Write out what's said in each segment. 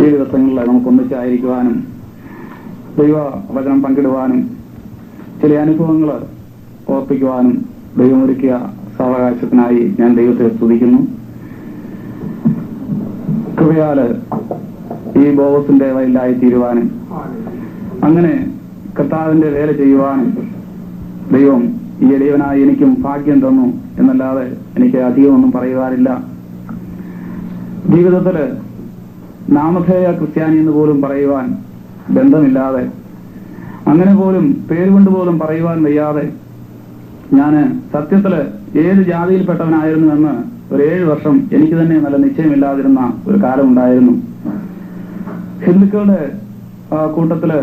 ഈ ദിവസങ്ങളിൽ നമുക്കൊന്നിച്ചായിരിക്കുവാനും ദൈവ വചനം പങ്കിടുവാനും ചില അനുഭവങ്ങൾ ഓർപ്പിക്കുവാനും ദൈവമൊരുക്കിയ സാവകാശത്തിനായി ഞാൻ ദൈവത്തെ സ്തുതിക്കുന്നു. കൃപയാല് ഈ ബോവസിന്റെ വയലിലായി തീരുവാനും അങ്ങനെ കർത്താവിന്റെ വേല ചെയ്യുവാനും ദൈവം ഈ എളിയവനായി എനിക്കും ഭാഗ്യം തന്നു എന്നല്ലാതെ എനിക്ക് അധികമൊന്നും പറയുവാനില്ല. ജീവിതത്തില് നാമധേയ ക്രിസ്ത്യാനി എന്ന് പോലും പറയുവാൻ ബന്ധമില്ലാതെ, അങ്ങനെ പോലും പേരുകൊണ്ട് പോലും പറയുവാൻ വയ്യാതെ ഞാന് സത്യത്തില് ഏത് ജാതിയിൽപ്പെട്ടവനായിരുന്നു എന്ന് ഒരു 7 വർഷം എനിക്ക് തന്നെ നല്ല നിശ്ചയമില്ലാതിരുന്ന ഒരു കാലമുണ്ടായിരുന്നു. ഹിന്ദുക്കളുടെ കൂട്ടത്തില്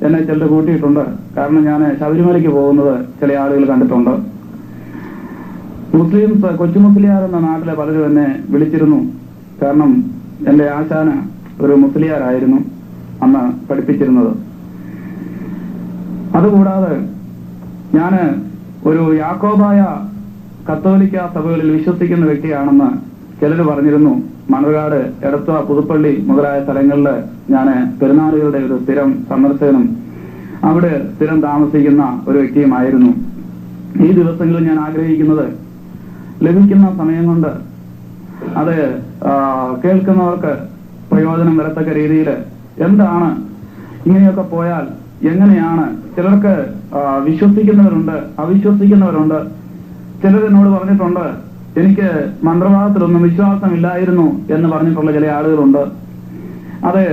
എന്നെ ചിലർ കൂട്ടിയിട്ടുണ്ട്. കാരണം ഞാൻ ശബരിമലയ്ക്ക് പോകുന്നത് ചില ആളുകൾ കണ്ടിട്ടുണ്ട്. മുസ്ലിംസ് കൊച്ചു മുസ്ലിയാർ എന്ന നാട്ടിലെ പലരും എന്നെ വിളിച്ചിരുന്നു. കാരണം എന്റെ ആശാന് ഒരു മുസ്ലിയാരായിരുന്നു അന്ന് പഠിപ്പിച്ചിരുന്നത്. അതുകൂടാതെ ഞാന് ഒരു യാക്കോബായ കത്തോലിക്ക സഭകളിൽ വിശ്വസിക്കുന്ന വ്യക്തിയാണെന്ന് ചിലർ പറഞ്ഞിരുന്നു. മണർകാട്, എടത്വ, പുതുപ്പള്ളി മുതലായ സ്ഥലങ്ങളിൽ ഞാൻ പെരുന്നാളുകളുടെ ഒരു സ്ഥിരം സന്ദർശകനും അവിടെ സ്ഥിരം താമസിക്കുന്ന ഒരു വ്യക്തിയുമായിരുന്നു. ഈ ദിവസങ്ങളിൽ ഞാൻ ആഗ്രഹിക്കുന്നത് ലഭിക്കുന്ന സമയം കൊണ്ട് അത് കേൾക്കുന്നവർക്ക് പ്രയോജനം വരത്തക്ക രീതിയിൽ എന്താണ്, ഇങ്ങനെയൊക്കെ പോയാൽ എങ്ങനെയാണ്, ചിലർക്ക് വിശ്വസിക്കുന്നവരുണ്ട്, അവിശ്വസിക്കുന്നവരുണ്ട്. ചിലരെന്നോട് പറഞ്ഞിട്ടുണ്ട് എനിക്ക് മന്ത്രവാദത്തിലൊന്നും വിശ്വാസമില്ലായിരുന്നു എന്ന് പറഞ്ഞിട്ടുള്ള ചില ആളുകളുണ്ട്. അത്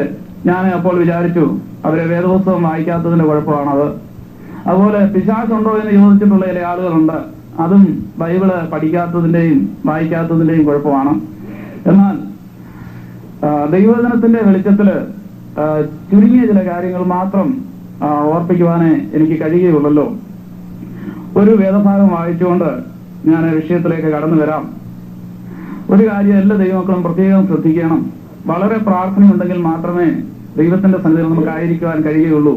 ഞാൻ അപ്പോൾ വിചാരിച്ചു അവരെ വേദപുസ്തകം വായിക്കാത്തതിന്റെ കുഴപ്പമാണത്. അതുപോലെ പിശാചുണ്ടോ എന്ന് ചോദിച്ചിട്ടുള്ള ചില ആളുകളുണ്ട്. അതും ബൈബിള് പഠിക്കാത്തതിന്റെയും വായിക്കാത്തതിന്റെയും കുഴപ്പമാണ്. എന്നാൽ ദൈവവചനത്തിന്റെ വെളിച്ചത്തില് ചുരുങ്ങിയ ചില കാര്യങ്ങൾ മാത്രം ഓർപ്പിക്കുവാനേ എനിക്ക് കഴിയുകയുള്ളല്ലോ. ഒരു വേദഭാഗം വായിച്ചുകൊണ്ട് ഞാൻ വിഷയത്തിലേക്ക് കടന്നു വരാം. ഒരു കാര്യം എല്ലാ ദൈവമക്കളും പ്രത്യേകം ശ്രദ്ധിക്കണം. വളരെ പ്രാർത്ഥനയുണ്ടെങ്കിൽ മാത്രമേ ദൈവത്തിന്റെ സന്നിധിയിൽ നമുക്ക് ആയിരിക്കുവാൻ കഴിയുകയുള്ളൂ.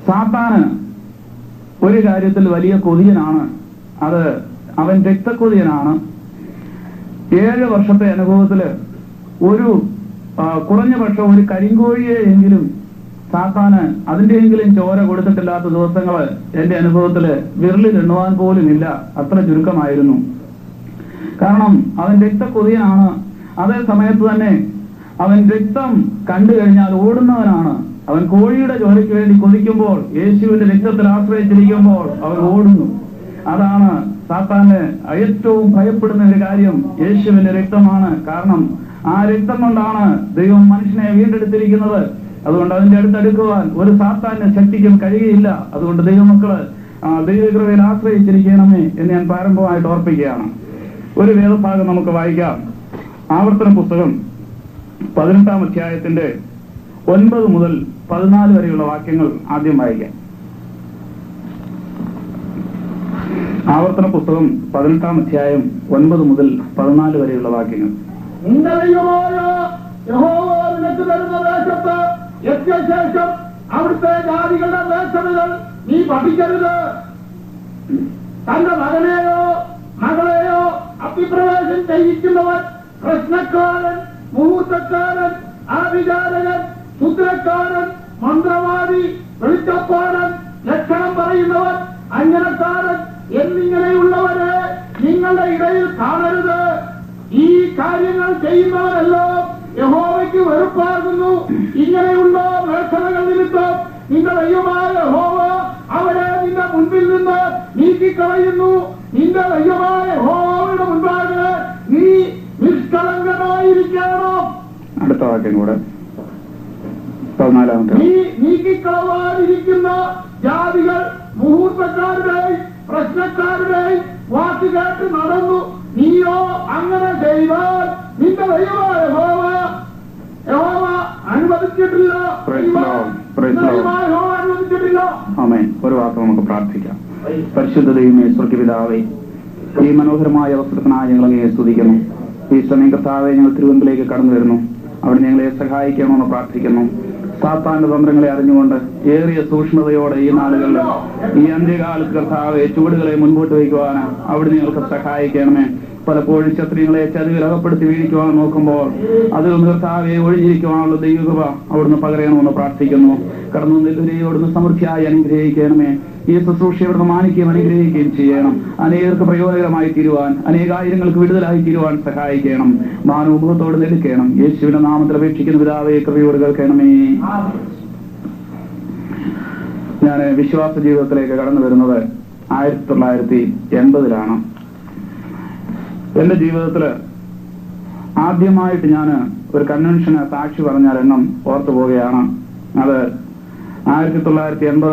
സാത്താന് ഒരു കാര്യത്തിൽ വലിയ കൊതിയനാണ്. അത് അവൻ രക്തക്കൊതിയനാണ്. 7 വർഷത്തെ അനുഭവത്തില് ഒരു കുറഞ്ഞ പക്ഷം ഒരു കരിങ്കോഴിയെ എങ്കിലും സാത്താന് അതിന്റെയെങ്കിലും ചോര കൊടുത്തിട്ടില്ലാത്ത ദിവസങ്ങള് എന്റെ അനുഭവത്തില് വിരലിൽ എണ്ണുവാൻ പോലും ഇല്ല. അത്ര ചുരുക്കമായിരുന്നു. കാരണം അവൻ രക്തക്കൊതിയനാണ്. അതേ സമയത്ത് തന്നെ അവൻ രക്തം കണ്ടു കഴിഞ്ഞാൽ ഓടുന്നവനാണ്. അവൻ കോഴിയുടെ ചോരയ്ക്ക് വേണ്ടി കൊതിക്കുമ്പോൾ, യേശുവിന്റെ രക്തത്തിൽ ആശ്രയിച്ചിരിക്കുമ്പോൾ അവൻ ഓടുന്നു. അതാണ് സാത്താന് ഏറ്റവും ഭയപ്പെടുന്ന ഒരു കാര്യം, യേശുവിന്റെ രക്തമാണ്. കാരണം ആ രക്തം കൊണ്ടാണ് ദൈവം മനുഷ്യനെ വീണ്ടെടുത്തിരിക്കുന്നത്. അതുകൊണ്ട് അതിന്റെ അടുത്തെടുക്കുവാൻ ഒരു സാത്താന് ശക്തിക്കും കഴിയുകയില്ല. അതുകൊണ്ട് ദൈവമക്കള് ദൈവകൃപയിൽ ആശ്രയിച്ചിരിക്കണമേ എന്ന് ഞാൻ പ്രാരംഭമായിട്ട് ഓർപ്പിക്കുകയാണ്. ഒരു വേദഭാഗം നമുക്ക് വായിക്കാം. ആവർത്തന പുസ്തകം 18-ാം അധ്യായത്തിന്റെ 9 മുതൽ 14 വരെയുള്ള വാക്യങ്ങൾ ആദ്യം വായിക്കാം. ആവർത്തന പുസ്തകം 18-ാം അധ്യായം 9 മുതൽ 14 വരെയുള്ള വാക്യങ്ങൾ. ശേഷം അവിടുത്തെ ജാതികളുടെ വേഷതകൾ നീ പഠിക്കരുത്. തന്റെ മകനെയോ മകളെയോ അഭിപ്രവേശം ചെയ്യിക്കുന്നവൻ പ്രശ്നക്കാരൻ, മുഹൂർത്തക്കാരൻ, ആഭിചാരകൻ, ശുദ്രക്കാരൻ, മന്ത്രവാദി, വെളിച്ചപ്പാടൻ, ലക്ഷണം പറയുന്നവൻ, അഞ്ജനക്കാരൻ എന്നിങ്ങനെയുള്ളവരെ നിങ്ങളുടെ ഇടയിൽ കാണരുത്. ഈ കാര്യങ്ങൾ ചെയ്യുന്നവരെല്ലാം യഹോവയ്ക്ക് വെറുപ്പാകുന്നു. ഇങ്ങനെയുള്ള വേഷതകൾ നിമിത്തം നിന്റെ ദൈവമായ യഹോവ അവരെ നിന്റെ മുൻപിൽ നിന്ന് നീക്കിക്കളയുന്നു. നിന്റെ ദൈവമായ യഹോവയുടെ മുൻപാകെ നീ നിഷ്കളങ്കനായിരിക്കണം. അടുത്ത വാക്യം കൂടെ 14-ാമത്തെ. നീ നീക്കിക്കളവാതിരിക്കുന്ന ജാതികൾ മുഹൂർത്തക്കാരുടെയും പ്രശ്നക്കാരുടെയും വാക്ക് കേട്ട് നടന്നു. നീയോ അങ്ങനെ ചെയ്താൽ നിന്റെ ദൈവമായ യഹോവ അനുവദിച്ചിട്ടില്ല. ആമേൻ. ഒരു വാക്ക് നമുക്ക് പ്രാർത്ഥിക്കാം. പരിശുദ്ധ ദൈവമേ, സ്വർഗ്ഗപിതാവേ, ഈ മനോഹരമായ അവസരത്തിനായി ഞങ്ങൾ അങ്ങയെ സ്തുതിക്കുന്നു. ഈ സമയം കർത്താവേ, ഞങ്ങൾ തിരുവനന്തപുരത്തിലേക്ക് കടന്നു വരുന്നു. അവിടെ ഞങ്ങളെ സഹായിക്കണമെന്ന് പ്രാർത്ഥിക്കുന്നു. സാത്താന്റെ തന്ത്രങ്ങളെ അറിഞ്ഞുകൊണ്ട് ഏറിയ സൂക്ഷ്മതയോടെ ഈ നാളുകളിൽ ഈ അന്ത്യകാലത്ത് കർത്താവെ ചുവടുകളെ മുൻപോട്ട് വയ്ക്കുവാന് അവിടെ ഞങ്ങൾക്ക് സഹായിക്കണമേ. പലപ്പോഴും ശത്രുക്കളെ ചതിവിൽ അകപ്പെടുത്തി വീഴിക്കുവാൻ നോക്കുമ്പോൾ അതിൽ നിർത്താതെ ഒഴിഞ്ഞിരിക്കുവാനുള്ള ദൈവകൃപ അവിടുന്ന് പകരണമെന്ന് പ്രാർത്ഥിക്കുന്നു. കടന്നു നിൽക്കുകയും അവിടുന്ന് സമൃദ്ധിയായി അനുഗ്രഹിക്കണമേ. ഈ ശുശ്രൂഷ അവിടുന്ന് മാനിക്കുകയും അനുഗ്രഹിക്കുകയും ചെയ്യണം. അനേകർക്ക് പ്രയോജനകരമായി തീരുവാൻ, അനേകായിരങ്ങൾക്ക് വിടുതലായി തീരുവാൻ സഹായിക്കണം. മാനവമുഖത്തോട് നെടുക്കണം. യേശുവിന്റെ നാമത്തിൽ അപേക്ഷിക്കുന്ന പിതാവേ, കൃപയോട് കേൾക്കണമേ. ഞാൻ വിശ്വാസ ജീവിതത്തിലേക്ക് കടന്നു വരുന്നത് 1980 എന്റെ ജീവിതത്തില് ആദ്യമായിട്ട് ഞാൻ ഒരു കൺവെൻഷന് സാക്ഷി പറഞ്ഞ രംഗം ഓർത്തു പോവുകയാണ്. അത് 1980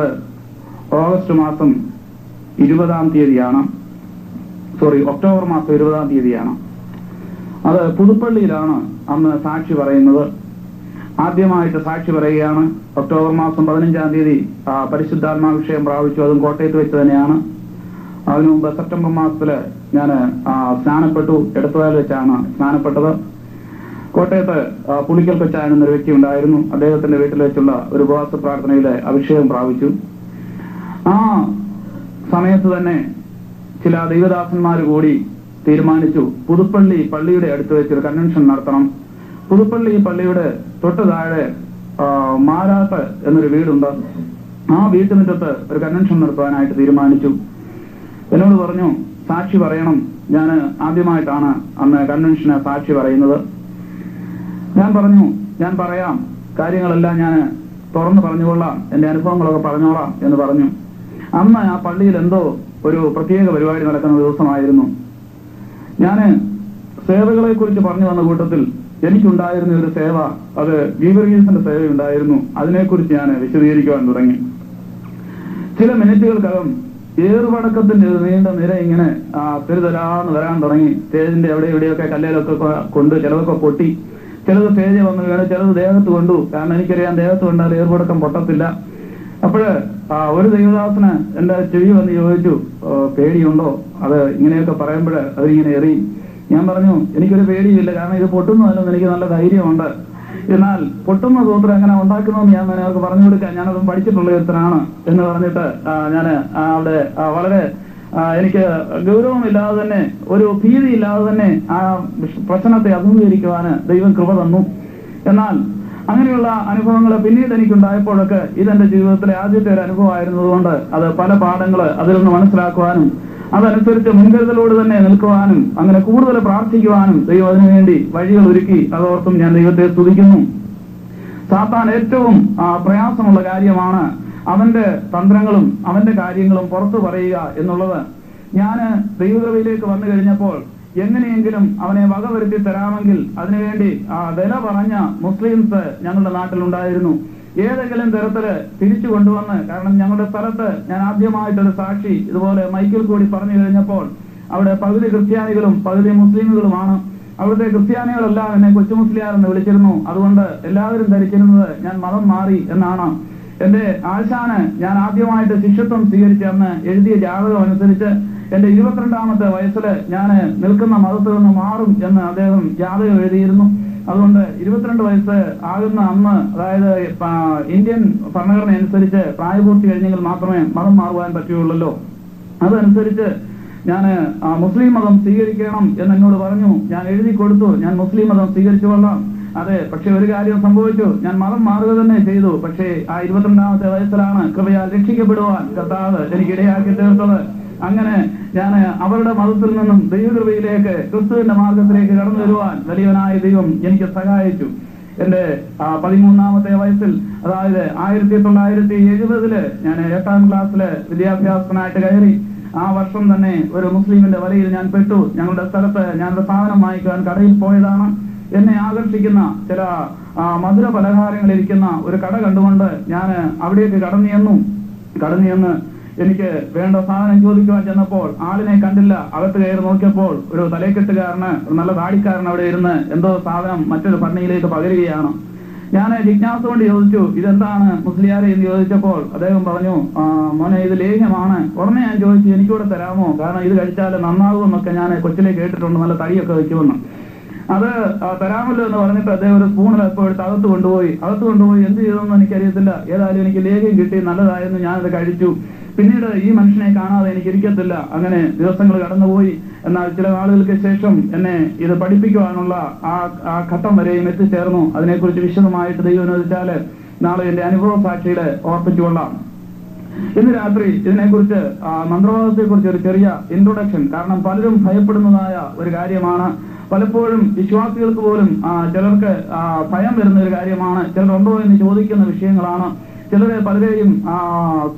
ഓഗസ്റ്റ് മാസം 20 ഒക്ടോബർ മാസം 20 അത് പുതുപ്പള്ളിയിലാണ് അന്ന് സാക്ഷി പറയുന്നത്. ആദ്യമായിട്ട് സാക്ഷി പറയുകയാണ്. ഒക്ടോബർ മാസം 15 പരിശുദ്ധാത്മാ വിഷയം പ്രാപിച്ചു. അതും കോട്ടയത്ത് വെച്ച് തന്നെയാണ്. അതിനു മുമ്പ് സെപ്റ്റംബർ മാസത്തില് ഞാൻ സ്നാനപ്പെട്ടു. എടത്തുവായിൽ വെച്ചാണ് സ്നാനപ്പെട്ടത്. കോട്ടയത്ത് പുളിക്കൽ കൊച്ചായൻ എന്നൊരു വ്യക്തി ഉണ്ടായിരുന്നു. അദ്ദേഹത്തിന്റെ വീട്ടിൽ വെച്ചുള്ള ഒരു ഉപവാസ പ്രാർത്ഥനയിലെ അഭിഷേകം പ്രാപിച്ചു. ആ സമയത്ത് തന്നെ ചില ദൈവദാസന്മാർ കൂടി തീരുമാനിച്ചു, പുതുപ്പള്ളി പള്ളിയുടെ അടുത്ത് വെച്ചൊരു കൺവെൻഷൻ നടത്തണം. പുതുപ്പള്ളി പള്ളിയുടെ തൊട്ട് താഴെ മാരാത്ത് എന്നൊരു വീടുണ്ട്. ആ വീട്ടുമുറ്റത്ത് ഒരു കൺവെൻഷൻ നടത്തുവാനായിട്ട് തീരുമാനിച്ചു. എന്നോട് പറഞ്ഞു, സാക്ഷി പറയണം. ഞാൻ ആദ്യമായിട്ടാണ് അന്ന് കൺവെൻഷന് സാക്ഷി പറയുന്നത്. ഞാൻ പറഞ്ഞു, ഞാൻ പറയാം, കാര്യങ്ങളെല്ലാം ഞാൻ തുറന്നു പറഞ്ഞുകൊള്ളാം, എന്റെ അനുഭവങ്ങളൊക്കെ പറഞ്ഞോളാം എന്ന് പറഞ്ഞു. അന്ന് ആ പള്ളിയിൽ എന്തോ ഒരു പ്രത്യേക പരിപാടി നടക്കുന്ന ദിവസമായിരുന്നു. ഞാൻ സേവകളെ കുറിച്ച് പറഞ്ഞു വന്ന കൂട്ടത്തിൽ എനിക്കുണ്ടായിരുന്ന ഒരു സേവ, അത് ഗീവർഗീസിന്റെ സേവയുണ്ടായിരുന്നു. അതിനെക്കുറിച്ച് ഞാൻ വിശദീകരിക്കുവാൻ തുടങ്ങി. ചില മിനിറ്റുകൾക്കകം ഏറുപടക്കത്തിന്റെ നീണ്ട നിര ഇങ്ങനെ തിരുതരാന്ന് വരാൻ തുടങ്ങി. സ്റ്റേജിന്റെ എവിടെ എവിടെയൊക്കെ കല്ലേലൊക്കെ കൊണ്ട് ചിലതൊക്കെ പൊട്ടി, ചിലത് സ്റ്റേജിൽ വന്ന് വീണ്, ചിലത് ദേഹത്ത് കൊണ്ടു. കാരണം എനിക്കറിയാം, ദേഹത്ത് കൊണ്ടാൽ ഏറുപടക്കം പൊട്ടത്തില്ല. അപ്പോഴ് ഒരു ദൈവദാസന് എന്റെ ചെവി വന്ന് ചോദിച്ചു, പേടിയുണ്ടോ? അത് ഇങ്ങനെയൊക്കെ പറയുമ്പോഴ് അതിങ്ങനെ എറിയും. ഞാൻ പറഞ്ഞു, എനിക്കൊരു പേടിയില്ല, കാരണം ഇത് പൊട്ടുന്നതല്ലെന്ന് എനിക്ക് നല്ല ധൈര്യമുണ്ട്. എന്നാൽ പൊട്ടുന്ന സൂത്രം എങ്ങനെ ഉണ്ടാക്കണമെന്ന് ഞാൻ അവർക്ക് പറഞ്ഞു കൊടുക്കാൻ, ഞാനതും പഠിച്ചിട്ടുള്ള ഒരുത്തനാണ് എന്ന് പറഞ്ഞിട്ട് ഞാൻ അവിടെ വളരെ എനിക്ക് ഗൗരവമില്ലാതെ തന്നെ, ഒരു ഭീതിയില്ലാതെ തന്നെ ആ പ്രശ്നത്തെ അഭിമുഖീകരിക്കുവാന് ദൈവം കൃപ തന്നു. എന്നാൽ അങ്ങനെയുള്ള അനുഭവങ്ങൾ പിന്നീട് എനിക്കുണ്ടായപ്പോഴൊക്കെ ഇതെന്റെ ജീവിതത്തിലെ ആദ്യത്തെ ഒരു അനുഭവമായിരുന്നതുകൊണ്ട് അത് പല പാഠങ്ങൾ അതിൽ നിന്ന് മനസ്സിലാക്കുവാനും അതനുസരിച്ച് മുൻകരുതലോട് തന്നെ നിൽക്കുവാനും അങ്ങനെ കൂടുതൽ പ്രാർത്ഥിക്കുവാനും ദൈവം അതിനുവേണ്ടി വഴികൾ ഒരുക്കി. അതോർത്തും ഞാൻ ദൈവത്തെ സ്തുതിക്കുന്നു. സാത്താൻ ഏറ്റവും പ്രയാസമുള്ള കാര്യമാണ് അവന്റെ തന്ത്രങ്ങളും അവന്റെ കാര്യങ്ങളും പുറത്തു പറയുക എന്നുള്ളത്. ഞാൻ ദൈവകൃപയിലേക്ക് വന്നു കഴിഞ്ഞപ്പോൾ എങ്ങനെയെങ്കിലും അവനെ വകവരുത്തി തരാമെങ്കിൽ അതിനുവേണ്ടി വില പറഞ്ഞ മുസ്ലിംസ് ഞങ്ങളുടെ നാട്ടിലുണ്ടായിരുന്നു. ഏതെങ്കിലും തരത്തില് തിരിച്ചു കൊണ്ടുവന്ന്, കാരണം ഞങ്ങളുടെ സ്ഥലത്ത് ഞാൻ ആദ്യമായിട്ടൊരു സാക്ഷി ഇതുപോലെ മൈക്കിൽ കൂടി പറഞ്ഞു കഴിഞ്ഞപ്പോൾ അവിടെ പകുതി ക്രിസ്ത്യാനികളും പകുതി മുസ്ലിമുകളുമാണ്. അവിടുത്തെ ക്രിസ്ത്യാനികളെല്ലാം എന്നെ കൊച്ചു മുസ്ലിയാർ എന്ന് വിളിച്ചിരുന്നു. അതുകൊണ്ട് എല്ലാവരും ധരിച്ചിരുന്നത് ഞാൻ മതം മാറി എന്നാണ്. എന്റെ ആശാന് ഞാൻ ആദ്യമായിട്ട് ശിഷ്യത്വം സ്വീകരിച്ച അന്ന് എഴുതിയ ജാതകം അനുസരിച്ച് എന്റെ 22ാമത്തെ വയസ്സില് ഞാൻ നിൽക്കുന്ന മതത്തിൽ നിന്ന് മാറും എന്ന് അദ്ദേഹം ജാതകം എഴുതിയിരുന്നു. അതുകൊണ്ട് 22 വയസ്സ് ആകുന്ന അന്ന്, അതായത് ഇന്ത്യൻ ഭരണഘടന അനുസരിച്ച് പ്രായപൂർത്തി കഴിഞ്ഞെങ്കിൽ മാത്രമേ മതം മാറുവാൻ പറ്റുകയുള്ളല്ലോ. അതനുസരിച്ച് ഞാൻ മുസ്ലിം മതം സ്വീകരിക്കണം എന്ന് എന്നോട് പറഞ്ഞു. ഞാൻ എഴുതി കൊടുത്തു, ഞാൻ മുസ്ലിം മതം സ്വീകരിച്ചു കൊള്ളാം. അതെ, പക്ഷെ ഒരു കാര്യം സംഭവിച്ചു, ഞാൻ മതം മാറുക തന്നെ ചെയ്തു. പക്ഷേ ആ 22ാമത്തെ വയസ്സിലാണ് കൃപയാൽ രക്ഷിക്കപ്പെടുവാൻ കർത്താവ് എനിക്കിടയാക്കി തീർത്തത്. അങ്ങനെ ഞാൻ അവരുടെ മതത്തിൽ നിന്നും ദൈവകൃപയിലേക്ക്, ക്രിസ്തുവിന്റെ മാർഗത്തിലേക്ക് കടന്നു വരുവാൻ വലിയവനായ ദൈവം എനിക്ക് സഹായിച്ചു. എന്റെ 13ാമത്തെ വയസ്സിൽ, അതായത് 1970 ഞാൻ 8ാം ക്ലാസ്സില് വിദ്യാഭ്യാസത്തിനായിട്ട് കയറി. ആ വർഷം തന്നെ ഒരു മുസ്ലിമിന്റെ വലയിൽ ഞാൻ പെട്ടു. ഞങ്ങളുടെ സ്ഥലത്ത് ഞാനൊരു സാധനം വാങ്ങിക്കുവാൻ കടയിൽ പോയതാണ്. എന്നെ ആകർഷിക്കുന്ന ചില മധുര പലഹാരങ്ങൾ ഇരിക്കുന്ന ഒരു കട കണ്ടുകൊണ്ട് ഞാൻ അവിടേക്ക് കടന്നു ചെന്ന് എനിക്ക് വേണ്ട സാധനം ചോദിക്കുവാൻ ചെന്നപ്പോൾ ആളിനെ കണ്ടില്ല. അകത്ത് കയറി നോക്കിയപ്പോൾ ഒരു തലക്കെട്ടുകാരന്, ഒരു നല്ല താടിക്കാരൻ അവിടെ ഇരുന്ന് എന്തോ സാധനം മറ്റൊരു ഭരണിയിലേക്ക് പകരുകയാണ്. ഞാൻ ജിജ്ഞാസ കൊണ്ട് ചോദിച്ചു, ഇതെന്താണ് മുസ്ലിയാരെ എന്ന് ചോദിച്ചപ്പോൾ അദ്ദേഹം പറഞ്ഞു, മോനെ ഇത് ലേഹ്യമാണ്. ഉടനെ ഞാൻ ചോദിച്ചു, എനിക്കൂടെ തരാമോ? കാരണം ഇത് കഴിച്ചാൽ നന്നാകുമെന്നൊക്കെ ഞാൻ കൊച്ചിലെ കേട്ടിട്ടുണ്ട്, നല്ല തടിയൊക്കെ വെക്കുമെന്ന്. അത് തരാമല്ലോ എന്ന് പറഞ്ഞിട്ട് അദ്ദേഹം ഒരു സ്പൂണിൽ ഇപ്പോൾ എടുത്ത് അകത്ത് കൊണ്ടുപോയി എന്ത് ചെയ്തെന്ന് എനിക്കറിയത്തില്ല. ഏതായാലും എനിക്ക് ലേഖ്യം കിട്ടി, നല്ലതായെന്ന് ഞാനത് കഴിച്ചു. പിന്നീട് ഈ മനുഷ്യനെ കാണാതെ എനിക്ക് ഇരിക്കത്തില്ല. അങ്ങനെ ദിവസങ്ങൾ കടന്നുപോയി. എന്നാൽ ചില നാളുകൾക്ക് ശേഷം എന്നെ ഇത് പഠിപ്പിക്കുവാനുള്ള ആ ഘട്ടം വരെയും എത്തിച്ചേർന്നു. അതിനെക്കുറിച്ച് വിശദമായിട്ട് ദൈവം അനുവദിച്ചാല് നാളെ എന്റെ അനുഭവ സാക്ഷികളെ ഓർപ്പിച്ചുകൊള്ളാം. ഇന്ന് രാത്രി ഇതിനെക്കുറിച്ച് മന്ത്രവാദത്തെക്കുറിച്ച് ഒരു ചെറിയ ഇൻട്രൊഡക്ഷൻ. കാരണം പലരും ഭയപ്പെടുന്നതായ ഒരു കാര്യമാണ്. പലപ്പോഴും വിശ്വാസികൾക്ക് പോലും ചിലർക്ക് ഭയം വരുന്ന ഒരു കാര്യമാണ്. ചിലരുണ്ടോ എന്ന് ചോദിക്കുന്ന വിഷയങ്ങളാണ്. ചിലരെ പലരെയും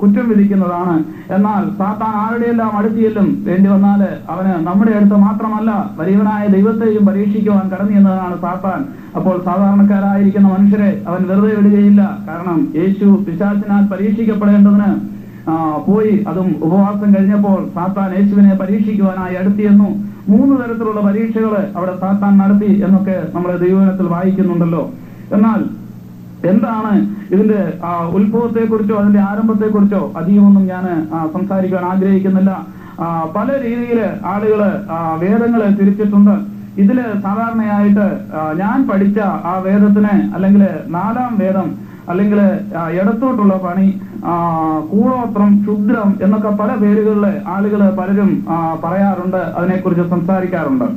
കുറ്റം വിധിക്കുന്നതാണ്. എന്നാൽ സാത്താൻ ആരുടെയെല്ലാം അടുത്തിയെല്ലാം വേണ്ടി വന്നാല് അവന് നമ്മുടെ അടുത്ത് മാത്രമല്ല വലിയവനായ ദൈവത്തെയും പരീക്ഷിക്കുവാൻ കടന്നു എന്നതാണ് സാത്താൻ. അപ്പോൾ സാധാരണക്കാരായിരിക്കുന്ന മനുഷ്യരെ അവൻ വെറുതെ വിടുകയില്ല. കാരണം യേശു പിശാചിനാൽ പരീക്ഷിക്കപ്പെടേണ്ടതിന് പോയി. അതും ഉപവാസം കഴിഞ്ഞപ്പോൾ സാത്താൻ യേശുവിനെ പരീക്ഷിക്കുവാനായി അടുത്തിയെന്നു. 3 തരത്തിലുള്ള പരീക്ഷകള് അവിടെ സാത്താൻ നടത്തി എന്നൊക്കെ നമ്മുടെ ദൈവവചനത്തിൽ വായിക്കുന്നുണ്ടല്ലോ. എന്നാൽ എന്താണ് ഇതിന്റെ ഉത്ഭവത്തെക്കുറിച്ചോ അതിന്റെ ആരംഭത്തെക്കുറിച്ചോ അധികമൊന്നും ഞാൻ സംസാരിക്കാൻ ആഗ്രഹിക്കുന്നില്ല. പല രീതിയില് ആളുകള് വേദങ്ങളെ തിരിച്ചിട്ടുണ്ട്. ഇതില് സാധാരണയായിട്ട് ഞാൻ പഠിച്ച ആ വേദത്തിന് അല്ലെങ്കിൽ 4-ാം വേദം അല്ലെങ്കിൽ ഇടത്തോട്ടുള്ള പണി, കൂടോത്രം, ക്ഷുദ്രം എന്നൊക്കെ പല പേരുകളില് ആളുകള് പലരും പറയാറുണ്ട്, അതിനെക്കുറിച്ച് സംസാരിക്കാറുണ്ട്.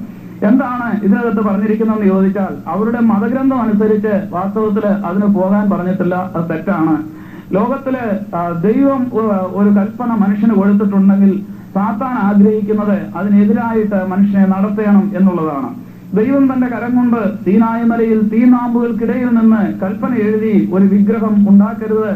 എന്താണ് ഇതിനകത്ത് പറഞ്ഞിരിക്കുന്നതെന്ന് ചോദിച്ചാൽ അവരുടെ മതഗ്രന്ഥം അനുസരിച്ച് വാസ്തവത്തില് അതിന് പോകാൻ പറഞ്ഞിട്ടില്ല. അത് തെറ്റാണ്. ലോകത്തില് ദൈവം ഒരു കൽപ്പന മനുഷ്യന് കൊടുത്തിട്ടുണ്ടെങ്കിൽ സാത്താൻ ആഗ്രഹിക്കുന്നത് അതിനെതിരായിട്ട് മനുഷ്യനെ നടത്തണം എന്നുള്ളതാണ്. ദൈവം തന്റെ കരം കൊണ്ട് സീനായി മലയിൽ തീനാമ്പുകൾക്കിടയിൽ നിന്ന് കൽപ്പന എഴുതി ഒരു വിഗ്രഹം ഉണ്ടാക്കരുത്,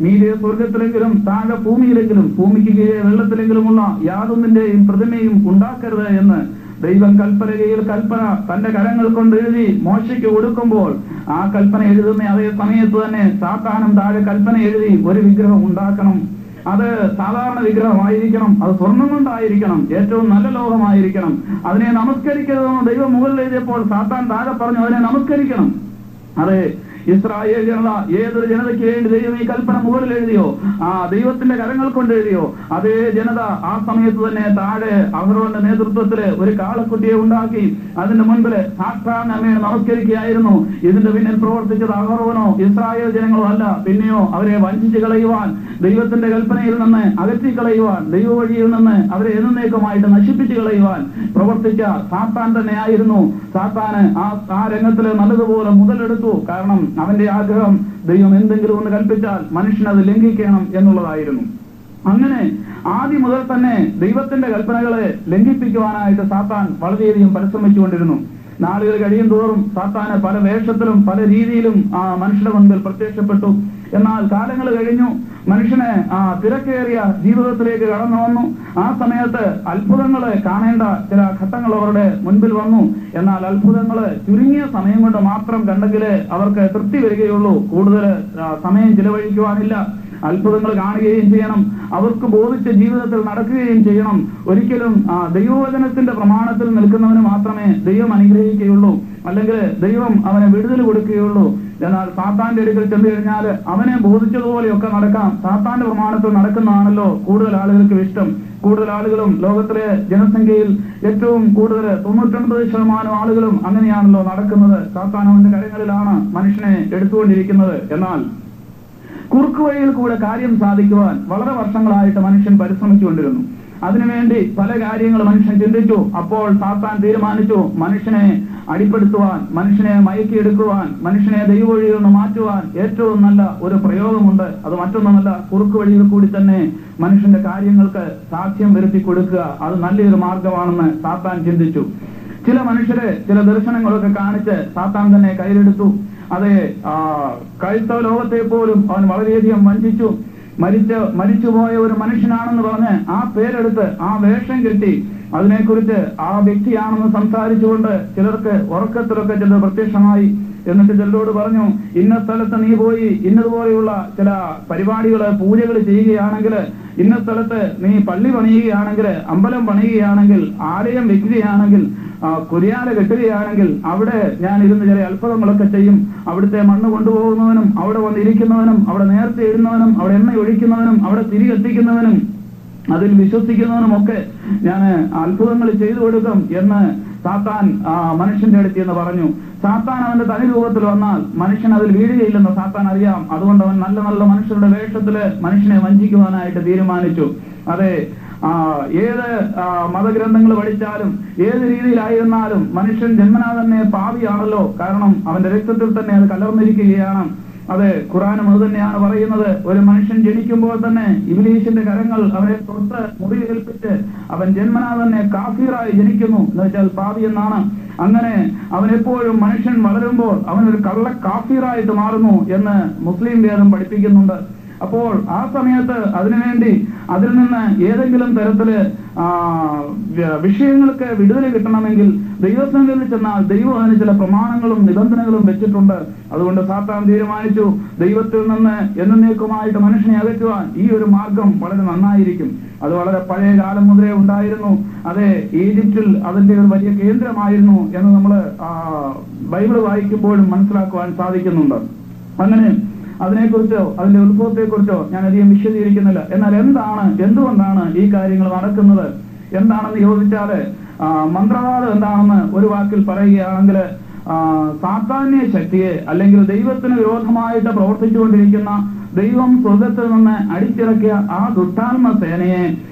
മീതെ സ്വർഗത്തിലെങ്കിലും താഴെ ഭൂമിയിലെങ്കിലും ഭൂമിക്ക് കീഴെ വെള്ളത്തിലെങ്കിലുമുള്ള യാതൊന്നിന്റെയും പ്രതിമയും ഉണ്ടാക്കരുത് എന്ന് ദൈവം കൽപ്പനയിൽ കൽപ്പന തന്റെ കരങ്ങൾ കൊണ്ട് എഴുതി മോശയ്ക്ക് കൊടുക്കുമ്പോൾ ആ കൽപ്പന എഴുതുന്ന അതേ സമയത്ത് തന്നെ സാത്താനും താഴെ കൽപ്പന എഴുതി ഒരു വിഗ്രഹം ഉണ്ടാക്കണം. അത് സാധാരണ വിഗ്രഹമായിരിക്കണം, അത് സ്വർണം കൊണ്ടായിരിക്കണം, ഏറ്റവും നല്ല ലോകമായിരിക്കണം. അതിനെ നമസ്കരിക്കരുതെന്ന് ദൈവം മുകളിൽ എഴുതിയപ്പോൾ സാത്താൻ താഴെ പറഞ്ഞു അതിനെ നമസ്കരിക്കണം. അതെ, ഇസ്രായേൽ ജനത ഏതൊരു ജനതയ്ക്ക് വേണ്ടി ദൈവം ഈ കൽപ്പന മുകളിൽ എഴുതിയോ, ദൈവത്തിന്റെ കരങ്ങൾ കൊണ്ട് എഴുതിയോ, അതേ ജനത ആ സമയത്ത് തന്നെ താഴെ അഹ്റോന്റെ നേതൃത്വത്തില് ഒരു കാളക്കുട്ടിയെ ഉണ്ടാക്കി അതിന്റെ മുൻപില് സാക്ഷാൽ അമ്മയെ നമസ്കരിക്കുകയായിരുന്നു. ഇതിന്റെ പിന്നിൽ പ്രവർത്തിച്ചത് അഹ്റോനോ ഇസ്രായേൽ ജനങ്ങളോ അല്ല. പിന്നെയോ അവരെ വഞ്ചിച്ചു കളയുവാൻ, ദൈവത്തിന്റെ കൽപ്പനയിൽ നിന്ന് അകറ്റിക്കളയുവാൻ, ദൈവ വഴിയിൽ നിന്ന് അവരെ എന്നേക്കുമായിട്ട് നശിപ്പിച്ചു കളയുവാൻ പ്രവർത്തിച്ച സാത്താൻ തന്നെയായിരുന്നു. സാത്താന് ആ രംഗത്തില് നല്ലതുപോലെ മുതലെടുത്തു. കാരണം അവന്റെ ആഗ്രഹം ദൈവം എന്തെങ്കിലും ഒന്ന് കൽപ്പിച്ചാൽ മനുഷ്യനത് ലംഘിക്കണം എന്നുള്ളതായിരുന്നു. അങ്ങനെ ആദ്യം മുതൽ തന്നെ ദൈവത്തിന്റെ കൽപ്പനകളെ ലംഘിപ്പിക്കുവാനായിട്ട് സാത്താൻ വളരെയധികം പരിശ്രമിച്ചുകൊണ്ടിരുന്നു. നാളുകൾ കഴിയും തോറും സാത്താന് പല വേഷത്തിലും പല രീതിയിലും മനുഷ്യരുടെ മുൻപിൽ പ്രത്യക്ഷപ്പെട്ടു. എന്നാൽ കാലങ്ങൾ കഴിഞ്ഞു, മനുഷ്യനെ തിരക്കേറിയ ജീവിതത്തിലേക്ക് കടന്നു വന്നു. ആ സമയത്ത് അത്ഭുതങ്ങള് കാണേണ്ട ചില ഘട്ടങ്ങൾ അവരുടെ മുൻപിൽ വന്നു. എന്നാൽ അത്ഭുതങ്ങള് ചുരുങ്ങിയ സമയം കൊണ്ട് മാത്രം കണ്ടെങ്കിലേ അവർക്ക് തൃപ്തി വരികയുള്ളൂ. കൂടുതൽ സമയം ചിലവഴിക്കുവാനില്ല. അത്ഭുതങ്ങൾ കാണുകയും ചെയ്യണം, അവർക്ക് ബോധിച്ച ജീവിതത്തിൽ നടക്കുകയും ചെയ്യണം. ഒരിക്കലും ദൈവവചനത്തിന്റെ പ്രമാണത്തിൽ നിൽക്കുന്നവന് മാത്രമേ ദൈവം അനുഗ്രഹിക്കുകയുള്ളൂ, അല്ലെങ്കിൽ ദൈവം അവന് വിടുതൽ കൊടുക്കുകയുള്ളൂ. എന്നാൽ സാത്താന്റെ അടുക്കൽ ചെന്ന് കഴിഞ്ഞാൽ അവനെ ബോധിച്ചതുപോലെയൊക്കെ നടക്കാം. സാത്താന്റെ പ്രമാണത്തിൽ നടക്കുന്നതാണല്ലോ കൂടുതൽ ആളുകൾക്ക് ഇഷ്ടം. കൂടുതൽ ആളുകളും ലോകത്തിലെ ജനസംഖ്യയിൽ ഏറ്റവും കൂടുതൽ 99% ആളുകളും അങ്ങനെയാണല്ലോ നടക്കുന്നത്. സാത്താൻ അവന്റെ കരങ്ങളിലാണ് മനുഷ്യനെ എടുത്തുകൊണ്ടിരിക്കുന്നത്. എന്നാൽ കുറുക്കു വഴിയിൽ കൂടെ കാര്യം സാധിക്കുവാൻ വളരെ വർഷങ്ങളായിട്ട് മനുഷ്യൻ പരിശ്രമിച്ചുകൊണ്ടിരുന്നു. അതിനുവേണ്ടി പല കാര്യങ്ങൾ മനുഷ്യൻ ചിന്തിച്ചു. അപ്പോൾ സാത്താൻ തീരുമാനിച്ചു മനുഷ്യനെ അടിപ്പെടുത്തുവാൻ, മനുഷ്യനെ മയക്കിയെടുക്കുവാൻ, മനുഷ്യനെ ദൈവവഴിയിൽ നിന്ന് മാറ്റുവാൻ ഏറ്റവും നല്ല ഒരു പ്രയോഗമുണ്ട്. അത് മറ്റൊന്നുമല്ല, കുറുക്കു വഴിയിൽ കൂടി തന്നെ മനുഷ്യന്റെ കാര്യങ്ങൾക്ക് സാക്ഷ്യം വരുത്തി കൊടുക്കുക. അത് നല്ലൊരു മാർഗമാണെന്ന് സാത്താൻ ചിന്തിച്ചു. ചില മനുഷ്യരെ ചില ദർശനങ്ങളൊക്കെ കാണിച്ച് സാത്താൻ തന്നെ കയ്യിലെടുത്തു. അതെ, ക്രൈസ്തവ ലോകത്തെ പോലും അവൻ വളരെയധികം വഞ്ചിച്ചു. മരിച്ചുപോയ ഒരു മനുഷ്യനാണെന്ന് പറഞ്ഞ് ആ പേരെടുത്ത് ആ വേഷം കെട്ടി അതിനെക്കുറിച്ച് ആ വ്യക്തിയാണെന്ന് സംസാരിച്ചുകൊണ്ട് ചിലർക്ക് ഉറക്കത്തിലൊക്കെ ചിലർ പ്രത്യക്ഷമായി. എന്നിട്ട് ചിലരോട് പറഞ്ഞു, ഇന്ന സ്ഥലത്ത് നീ പോയി ഇന്നതുപോലെയുള്ള ചില പരിപാടികള് പൂജകൾ ചെയ്യുകയാണെങ്കിൽ, ഇന്ന സ്ഥലത്ത് നീ പള്ളി പണിയുകയാണെങ്കിൽ, അമ്പലം പണിയുകയാണെങ്കിൽ, ആലയം വെക്കുകയാണെങ്കിൽ, കുരിയാല കെട്ടുകയാണെങ്കിൽ അവിടെ ഞാൻ ഇരുന്ന് ചില അത്ഭുതങ്ങളൊക്കെ ചെയ്യും. അവിടുത്തെ മണ്ണ് കൊണ്ടുപോകുന്നവനും അവിടെ വന്നിരിക്കുന്നവനും അവിടെ നേരത്തെ ഇടുന്നവനും അവിടെ എണ്ണ ഒഴിക്കുന്നവനും അവിടെ തിരികെത്തിക്കുന്നവനും അതിൽ വിശ്വസിക്കുന്നവനും ഒക്കെ ഞാൻ അത്ഭുതങ്ങൾ ചെയ്തു കൊടുക്കും എന്ന് സാത്താൻ മനുഷ്യന്റെ അടുത്ത് എന്ന് പറഞ്ഞു. സാത്താൻ അവന്റെ തനി രൂപത്തിൽ വന്നാൽ മനുഷ്യൻ അതിൽ വീഴുകയില്ലെന്ന് സാത്താൻ അറിയാം. അതുകൊണ്ട് അവൻ നല്ല നല്ല മനുഷ്യരുടെ വേഷത്തില് മനുഷ്യനെ വഞ്ചിക്കുവാനായിട്ട് തീരുമാനിച്ചു. അതെ, ഏത് മതഗ്രന്ഥങ്ങൾ പഠിച്ചാലും ഏത് രീതിയിലായിരുന്നാലും മനുഷ്യൻ ജന്മനാ തന്നെ പാപിയാണല്ലോ. കാരണം അവന്റെ രക്തത്തിൽ തന്നെ അത് കലർന്നിരിക്കുകയാണ്. അതെ, ഖുർആനും അത് തന്നെയാണ് പറയുന്നത്. ഒരു മനുഷ്യൻ ജനിക്കുമ്പോൾ തന്നെ ഇബ്ലീസിന്റെ കരങ്ങൾ അവനെ തൊട്ട് മുറിവേൽപ്പിച്ച് അവൻ ജന്മനാ തന്നെ കാഫീറായി ജനിക്കുന്നു, എന്ന് വെച്ചാൽ പാപി എന്നാണ്. അങ്ങനെ അവൻ എപ്പോഴും മനുഷ്യൻ വളരുമ്പോൾ അവനൊരു കള്ള കാഫീറായിട്ട് മാറുന്നു എന്ന് മുസ്ലിം വേദം പഠിപ്പിക്കുന്നുണ്ട്. അപ്പോൾ ആ സമയത്ത് അതിനുവേണ്ടി അതിൽ നിന്ന് ഏതെങ്കിലും തരത്തില് വിഷയങ്ങൾക്ക് വിടുതൽ കിട്ടണമെങ്കിൽ ദൈവസന്നിധിയിൽ ചെന്നാൽ ദൈവം അതിന് ചില പ്രമാണങ്ങളും നിബന്ധനകളും വെച്ചിട്ടുണ്ട്. അതുകൊണ്ട് സാത്താൻ തീരുമാനിച്ചു, ദൈവത്തിൽ നിന്ന് എന്നേക്കുമായിട്ട് മനുഷ്യനെ അകറ്റുവാൻ ഈ ഒരു മാർഗം വളരെ നന്നായിരിക്കും. അത് വളരെ പഴയ കാലം മുതലേ ഉണ്ടായിരുന്നു. അതെ, ഈജിപ്തിൽ അതിന്റെ ഒരു വലിയ കേന്ദ്രമായിരുന്നു എന്ന് നമ്മൾ ബൈബിൾ വായിക്കുമ്പോഴും മനസ്സിലാക്കുവാൻ സാധിക്കുന്നുണ്ട്. അങ്ങനെ അതിനെക്കുറിച്ചോ അതിന്റെ ഉത്ഭവത്തെക്കുറിച്ചോ ഞാൻ അധികം വിശദീകരിക്കുന്നില്ല. എന്നാൽ എന്തുകൊണ്ടാണ് ഈ കാര്യങ്ങൾ നടക്കുന്നത് എന്താണെന്ന് ചോദിച്ചാല്, മന്ത്രവാദം എന്താണെന്ന് ഒരു വാക്കിൽ പറയുകയാണെങ്കിൽ, സാത്താന്യ ശക്തിയെ അല്ലെങ്കിൽ ദൈവത്തിന് വിരോധമായിട്ട് പ്രവർത്തിച്ചുകൊണ്ടിരിക്കുന്ന ദൈവം സ്വർഗത്തിൽ നിന്ന് അടിച്ചിറക്കിയ ആ ദുഷ്ടാത്മ സേനയെ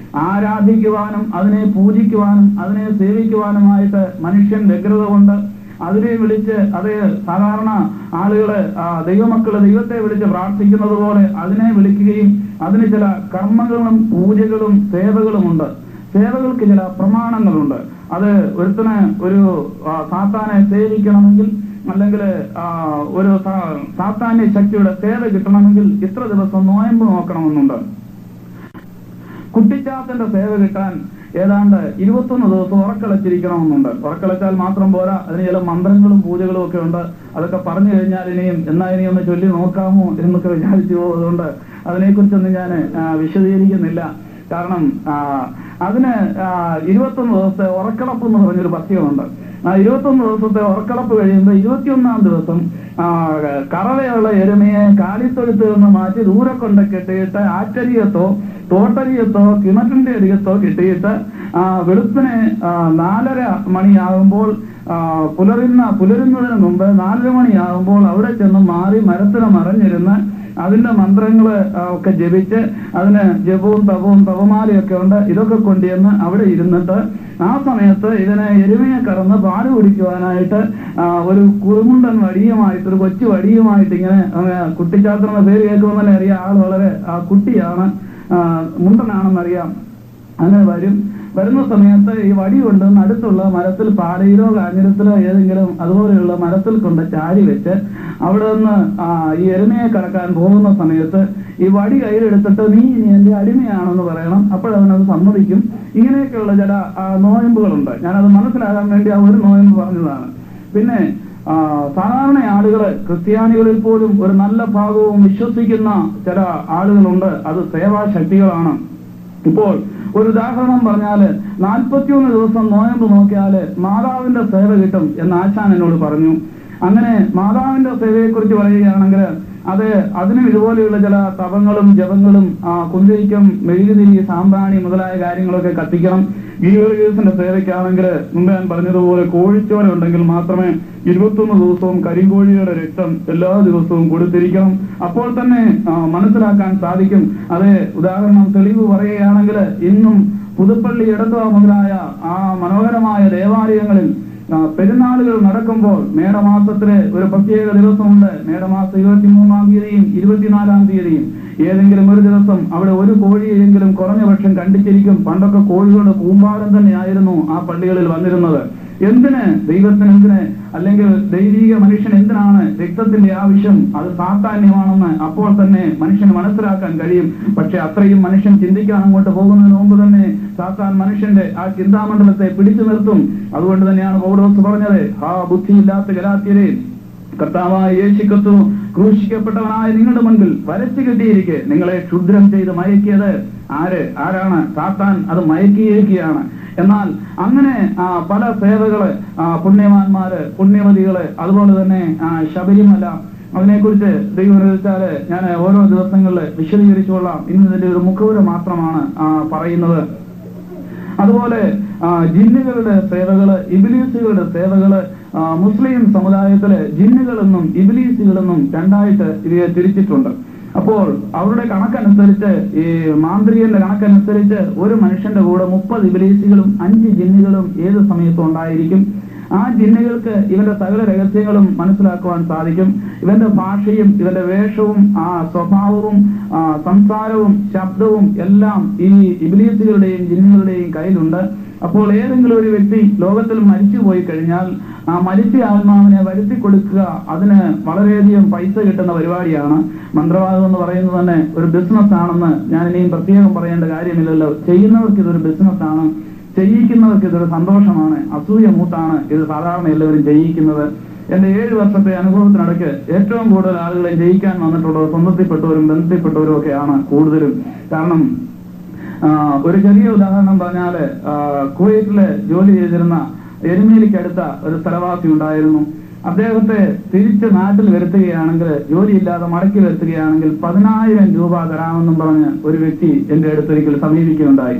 ആരാധിക്കുവാനും അതിനെ പൂജിക്കുവാനും അതിനെ സേവിക്കുവാനുമായിട്ട് മനുഷ്യൻ വ്യഗ്രത കൊണ്ട് അതിനെ വിളിച്ച്, അത് സാധാരണ ആളുകള് ദൈവമക്കള് ദൈവത്തെ വിളിച്ച് പ്രാർത്ഥിക്കുന്നത് പോലെ അതിനെ വിളിക്കുകയും അതിന് ചില കർമ്മങ്ങളും പൂജകളും സേവകളുമുണ്ട്. സേവകൾക്ക് ചില പ്രമാണങ്ങളുണ്ട്. അത് ഒരുത്തന് ഒരു സാത്താനെ സേവിക്കണമെങ്കിൽ അല്ലെങ്കിൽ ഒരു സാത്താന്യ ശക്തിയുടെ സേവ കിട്ടണമെങ്കിൽ ഇത്ര ദിവസം നോയമ്പ് നോക്കണമെന്നുണ്ട്. കുട്ടിച്ചാത്തന്റെ സേവ കിട്ടാൻ ഏതാണ്ട് 21 ദിവസം ഉറക്കളച്ചിരിക്കണമെന്നുണ്ട്. ഉറക്കളച്ചാൽ മാത്രം പോരാ, അതിന് ചില മന്ത്രങ്ങളും പൂജകളും ഒക്കെ ഉണ്ട്. അതൊക്കെ പറഞ്ഞു കഴിഞ്ഞാൽ ഇനിയും ഒന്ന് ചൊല്ലി നോക്കാമോ എന്നൊക്കെ വിചാരിച്ചു പോകുന്നതുകൊണ്ട് അതിനെക്കുറിച്ചൊന്നും ഞാൻ വിശദീകരിക്കുന്നില്ല. കാരണം അതിന് 21 ദിവസത്തെ ഉറക്കളപ്പ് എന്ന് പറഞ്ഞൊരു പഥ്യമുണ്ട്. 21 ദിവസത്തെ ഉറക്കളപ്പ് കഴിയുമ്പോൾ 21-ാം ദിവസം കറവയുള്ള എരുമയെ കാലിത്തൊഴുത്തിൽ നിന്ന് മാറ്റി ദൂരെ കൊണ്ട് കെട്ടിയിട്ട് ആറ്റരിയത്തോ തോട്ടരിയത്തോ കിണറ്റിന്റെ അരികത്തോ കെട്ടിയിട്ട് വെളുപ്പിനെ 4:30 മണിയാകുമ്പോൾ പുലരുന്നതിന് മുമ്പ് 4 മണിയാകുമ്പോൾ അവിടെ ചെന്ന് മാറി മരത്തിന് മറഞ്ഞിരുന്ന് അതിന്റെ മന്ത്രങ്ങള് ഒക്കെ ജപിച്ച്, അതിന് ജപവും തപവും തപമാലയൊക്കെ ഉണ്ട്, ഇതൊക്കെ കൊണ്ടുവന്ന് അവിടെ ഇരുന്നിട്ട് ആ സമയത്ത് ഇതിനെ എരുമയെ കറന്ന് പാല് കുടിക്കുവാനായിട്ട് ഒരു കുറുമുണ്ടൻ വടിയുമായിട്ട്, ഒരു കൊച്ചു വടിയുമായിട്ട് ഇങ്ങനെ, കുട്ടിച്ചാത്തനെന്ന പേര് കേൾക്കുമ്പോൾ തന്നെ അറിയാം ആൾ വളരെ കുട്ടിയാണ്, മുണ്ടനാണെന്നറിയാം. അങ്ങനെ വരുന്ന സമയത്ത് ഈ വടി കൊണ്ട് അടുത്തുള്ള മരത്തിൽ പാടയിലോ കാഞ്ഞിരത്തിലോ ഏതെങ്കിലും അതുപോലെയുള്ള മരത്തിൽ കൊണ്ട് ചാരി വെച്ച് അവിടെ നിന്ന് ഈ എരുമയെ കടക്കാൻ പോകുന്ന സമയത്ത് ഈ വടി കയ്യിലെടുത്തിട്ട് നീ ഇനി എന്റെ അടിമയാണെന്ന് പറയണം. അപ്പോഴവനത് സമ്മതിക്കും. ഇങ്ങനെയൊക്കെയുള്ള ചില നോയമ്പുകളുണ്ട്. ഞാനത് മനസ്സിലാകാൻ വേണ്ടി ആ ഒരു നോയമ്പ് പറഞ്ഞതാണ്. പിന്നെ സാധാരണ ആളുകള്, ക്രിസ്ത്യാനികളിൽ പോലും ഒരു നല്ല ഭാഗവും വിശ്വസിക്കുന്ന ചില ആളുകളുണ്ട്. അത് സേവാശക്തികളാണ്. ഇപ്പോൾ ഒരു ഉദാഹരണം പറഞ്ഞാല് 41 ദിവസം നോയമ്പ് നോക്കിയാല് മാതാവിന്റെ സേവ കിട്ടും എന്ന് ആശാൻ എന്നോട് പറഞ്ഞു. അങ്ങനെ മാതാവിന്റെ സേവയെക്കുറിച്ച് പറയുകയാണെങ്കിൽ അതിനും ഇതുപോലെയുള്ള ചില തപങ്ങളും ജപങ്ങളും കുന്തിരിക്കം, മെഴുകുതിരി, സാമ്പ്രാണി മുതലായ കാര്യങ്ങളൊക്കെ കത്തിക്കണം. ഗീവർഗീസിന്റെ സേവയ്ക്കാണെങ്കിൽ മുമ്പ് ഞാൻ പറഞ്ഞതുപോലെ കോഴിച്ചോര ഉണ്ടെങ്കിൽ മാത്രമേ 21 ദിവസവും കരിങ്കോഴിയുടെ രക്തം എല്ലാ ദിവസവും കൊടുത്തിരിക്കണം. അപ്പോൾ തന്നെ മനസ്സിലാക്കാൻ സാധിക്കും. അത് ഉദാഹരണം തെളിവ് പറയുകയാണെങ്കിൽ ഇന്നും പുതുപ്പള്ളി എടത്തുവ മുതലായ ആ മനോഹരമായ ദേവാലയങ്ങളിൽ പെരുന്നാളുകൾ നടക്കുമ്പോൾ മേടമാസത്തിലെ ഒരു പ്രത്യേക ദിവസമുണ്ട്. മേടമാസം 23-ാം തീയതിയും 24-ാം തീയതിയും ഏതെങ്കിലും ഒരു ദിവസം അവിടെ ഒരു കോഴിയെങ്കിലും കുറഞ്ഞപക്ഷം കണ്ടിച്ചിരിക്കും. പണ്ടൊക്കെ കോഴികളുടെ കൂമ്പാരം തന്നെയായിരുന്നു ആ പള്ളികളിൽ വന്നിരുന്നത്. ദൈവത്തിന് അല്ലെങ്കിൽ ദൈവിക മനുഷ്യൻ എന്തിനാണ് രക്തത്തിന്റെ ആവശ്യം? അത് സാത്താന്യമാണെന്ന് അപ്പോൾ തന്നെ മനുഷ്യന് മനസ്സിലാക്കാൻ കഴിയും. പക്ഷെ അത്രയും മനുഷ്യൻ ചിന്തിക്കാൻ അങ്ങോട്ട് പോകുന്നതിന് മുമ്പ് തന്നെ സാത്താൻ മനുഷ്യന്റെ ആ ചിന്താമണ്ഡലത്തെ പിടിച്ചു നിർത്തും. അതുകൊണ്ട് തന്നെയാണ് പൗലോസ് പറഞ്ഞത്, ബുദ്ധിയില്ലാത്ത ഗലാത്യരെ, കർത്താവായ യേശുക്രിസ്തു ക്രൂശിക്കപ്പെട്ടവനായ നിങ്ങളുടെ മുൻപിൽ വരച്ചു കെട്ടിയിരിക്കെ നിങ്ങളെ ക്ഷുദ്രം ചെയ്ത് മയക്കിയത് ആരാണ്? സാത്താൻ അത് മയക്കിയിരിക്കുകയാണ്. എന്നാൽ അങ്ങനെ പല സേവകള്, പുണ്യവാന്മാര്, പുണ്യവതികള്, അതുപോലെ തന്നെ ശബരിമല, അതിനെക്കുറിച്ച് ദൈവം അനുവദിച്ചാല് ഞാൻ ഓരോ ദിവസങ്ങളിൽ വിശദീകരിച്ചുകൊള്ളാം. ഇന്ന് ഇതിന്റെ ഒരു മുഖവുര മാത്രമാണ് പറയുന്നത്. അതുപോലെ ജിന്നുകളുടെ സേവകള്, ഇബിലീസുകളുടെ സേവകള്, മുസ്ലിം സമുദായത്തിലെ ജിന്നുകളെന്നും ഇബിലീസുകളെന്നും രണ്ടായിട്ട് ഇവയെ തിരിച്ചിട്ടുണ്ട്. അപ്പോൾ അവരുടെ കണക്കനുസരിച്ച്, ഈ മാന്ത്രികന്റെ കണക്കനുസരിച്ച് ഒരു മനുഷ്യന്റെ കൂടെ 30 ഇബിലീസുകളും 5 ജിന്നുകളും ഏത് സമയത്തും ഉണ്ടായിരിക്കും. ആ ജിന്നുകൾക്ക് ഇവന്റെ സകല രഹസ്യങ്ങളും മനസ്സിലാക്കുവാൻ സാധിക്കും. ഇവന്റെ ഭാഷയും ഇവന്റെ വേഷവും സ്വഭാവവും സംസാരവും ശബ്ദവും എല്ലാം ഈ ഇബ്ലീസുകളുടെയും ജിന്നുകളുടെയും കയ്യിലുണ്ട്. അപ്പോൾ ഏതെങ്കിലും ഒരു വ്യക്തി ലോകത്തിൽ മരിച്ചുപോയി കഴിഞ്ഞാൽ ആ മരിച്ച ആത്മാവിനെ വരുത്തി കൊടുക്കുക അതിന് വളരെയധികം പൈസ കിട്ടുന്ന പരിപാടിയാണ്. മന്ത്രവാദം എന്ന് പറയുന്നത് തന്നെ ഒരു ബിസിനസ് ആണെന്ന് ഞാൻ ഇനിയും പ്രത്യേകം പറയേണ്ട കാര്യമില്ലല്ലോ. ചെയ്യുന്നവർക്ക് ഇതൊരു ബിസിനസ്സാണ്, ചെയ്യിക്കുന്നവർക്ക് ഇതൊരു സന്തോഷമാണ്, അസൂയ മൂത്താണ് ഇത് സാധാരണ എല്ലാവരും ചെയ്യിക്കുന്നത്. എന്റെ 7 വർഷത്തെ അനുഭവത്തിനിടയ്ക്ക് ഏറ്റവും കൂടുതൽ ആളുകളെ ജയിക്കാൻ വന്നിട്ടുള്ളത് സ്വന്തത്തിൽപ്പെട്ടവരും ബന്ധത്തിൽപ്പെട്ടവരും ഒക്കെയാണ് കൂടുതലും. കാരണം ഒരു ചെറിയ ഉദാഹരണം പറഞ്ഞാല്, കുവൈറ്റില് ജോലി ചെയ്തിരുന്ന എരുമേലിക്കടുത്ത ഒരു സ്ഥലവാസി ഉണ്ടായിരുന്നു. അദ്ദേഹത്തെ തിരിച്ച് നാട്ടിൽ വരുത്തുകയാണെങ്കിൽ, ജോലിയില്ലാതെ മടക്കി വരുത്തുകയാണെങ്കിൽ 10,000 രൂപ തരാമെന്നും പറഞ്ഞ് ഒരു വ്യക്തി എന്റെ അടുത്തൊരിക്കൽ സമീപിക്കുകയുണ്ടായി.